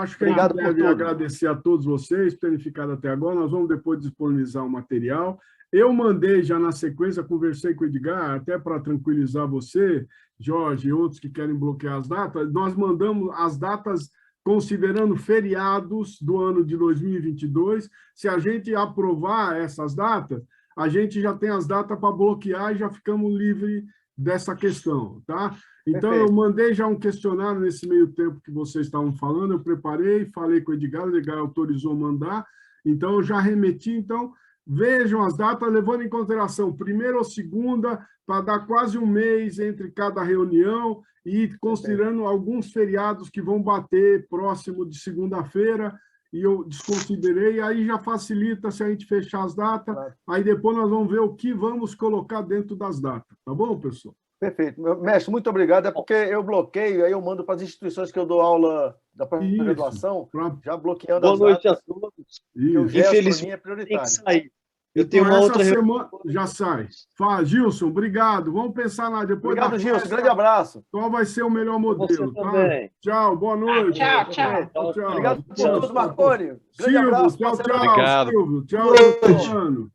Acho que a gente deve agradecer a todos vocês por terem ficado até agora. Nós vamos depois disponibilizar o material. Eu mandei já na sequência, conversei com o Edgar, até para tranquilizar você, Jorge, e outros que querem bloquear as datas. Nós mandamos as datas considerando feriados do ano de 2022. Se a gente aprovar essas datas, a gente já tem as datas para bloquear e já ficamos livres dessa questão, tá? Então, Perfeito. eu mandei já um questionário nesse meio tempo que vocês estavam falando, eu preparei, falei com o Edgar autorizou mandar, então eu já remeti, então vejam as datas, levando em consideração primeira ou segunda, para dar quase um mês entre cada reunião, e considerando alguns feriados que vão bater próximo de segunda-feira, e eu desconsiderei, aí já facilita se a gente fechar as datas, Claro. aí depois nós vamos ver o que vamos colocar dentro das datas, tá bom, pessoal? Perfeito. Mestre, muito obrigado. É porque eu bloqueio, aí eu mando para as instituições que eu dou aula da graduação, já bloqueando Boa as noite a datas. todos. Que o Isso. gesto, para Infelizmente, mim, é tem prioritário. que sair. Eu Então, tenho uma essa outra reunião. semana já sai. Fala, Gilson, obrigado. Vamos pensar lá depois Obrigado, da Gilson. festa, Grande abraço. qual vai ser o melhor Você modelo, tá? também. Tchau, boa noite. Tchau, tchau. Tchau. Obrigado por Tchau. tudo, Marconi. Grande Silvio, abraço. tchau, Parceiro. tchau. Obrigado. Silvio, tchau, Boa noite. Luciano.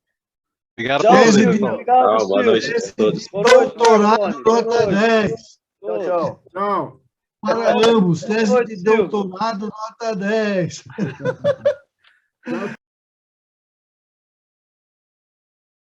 Obrigado Tchau, por Tese Silvio. de- tudo. Obrigado, Boa Silvio. noite a todos. Boa noite, Doutorado Marconi. Boa nota noite. 10. Tchau, tchau. Tchau. Para ambos, tese Boa noite, de Silvio. doutorado nota 10. Tchau,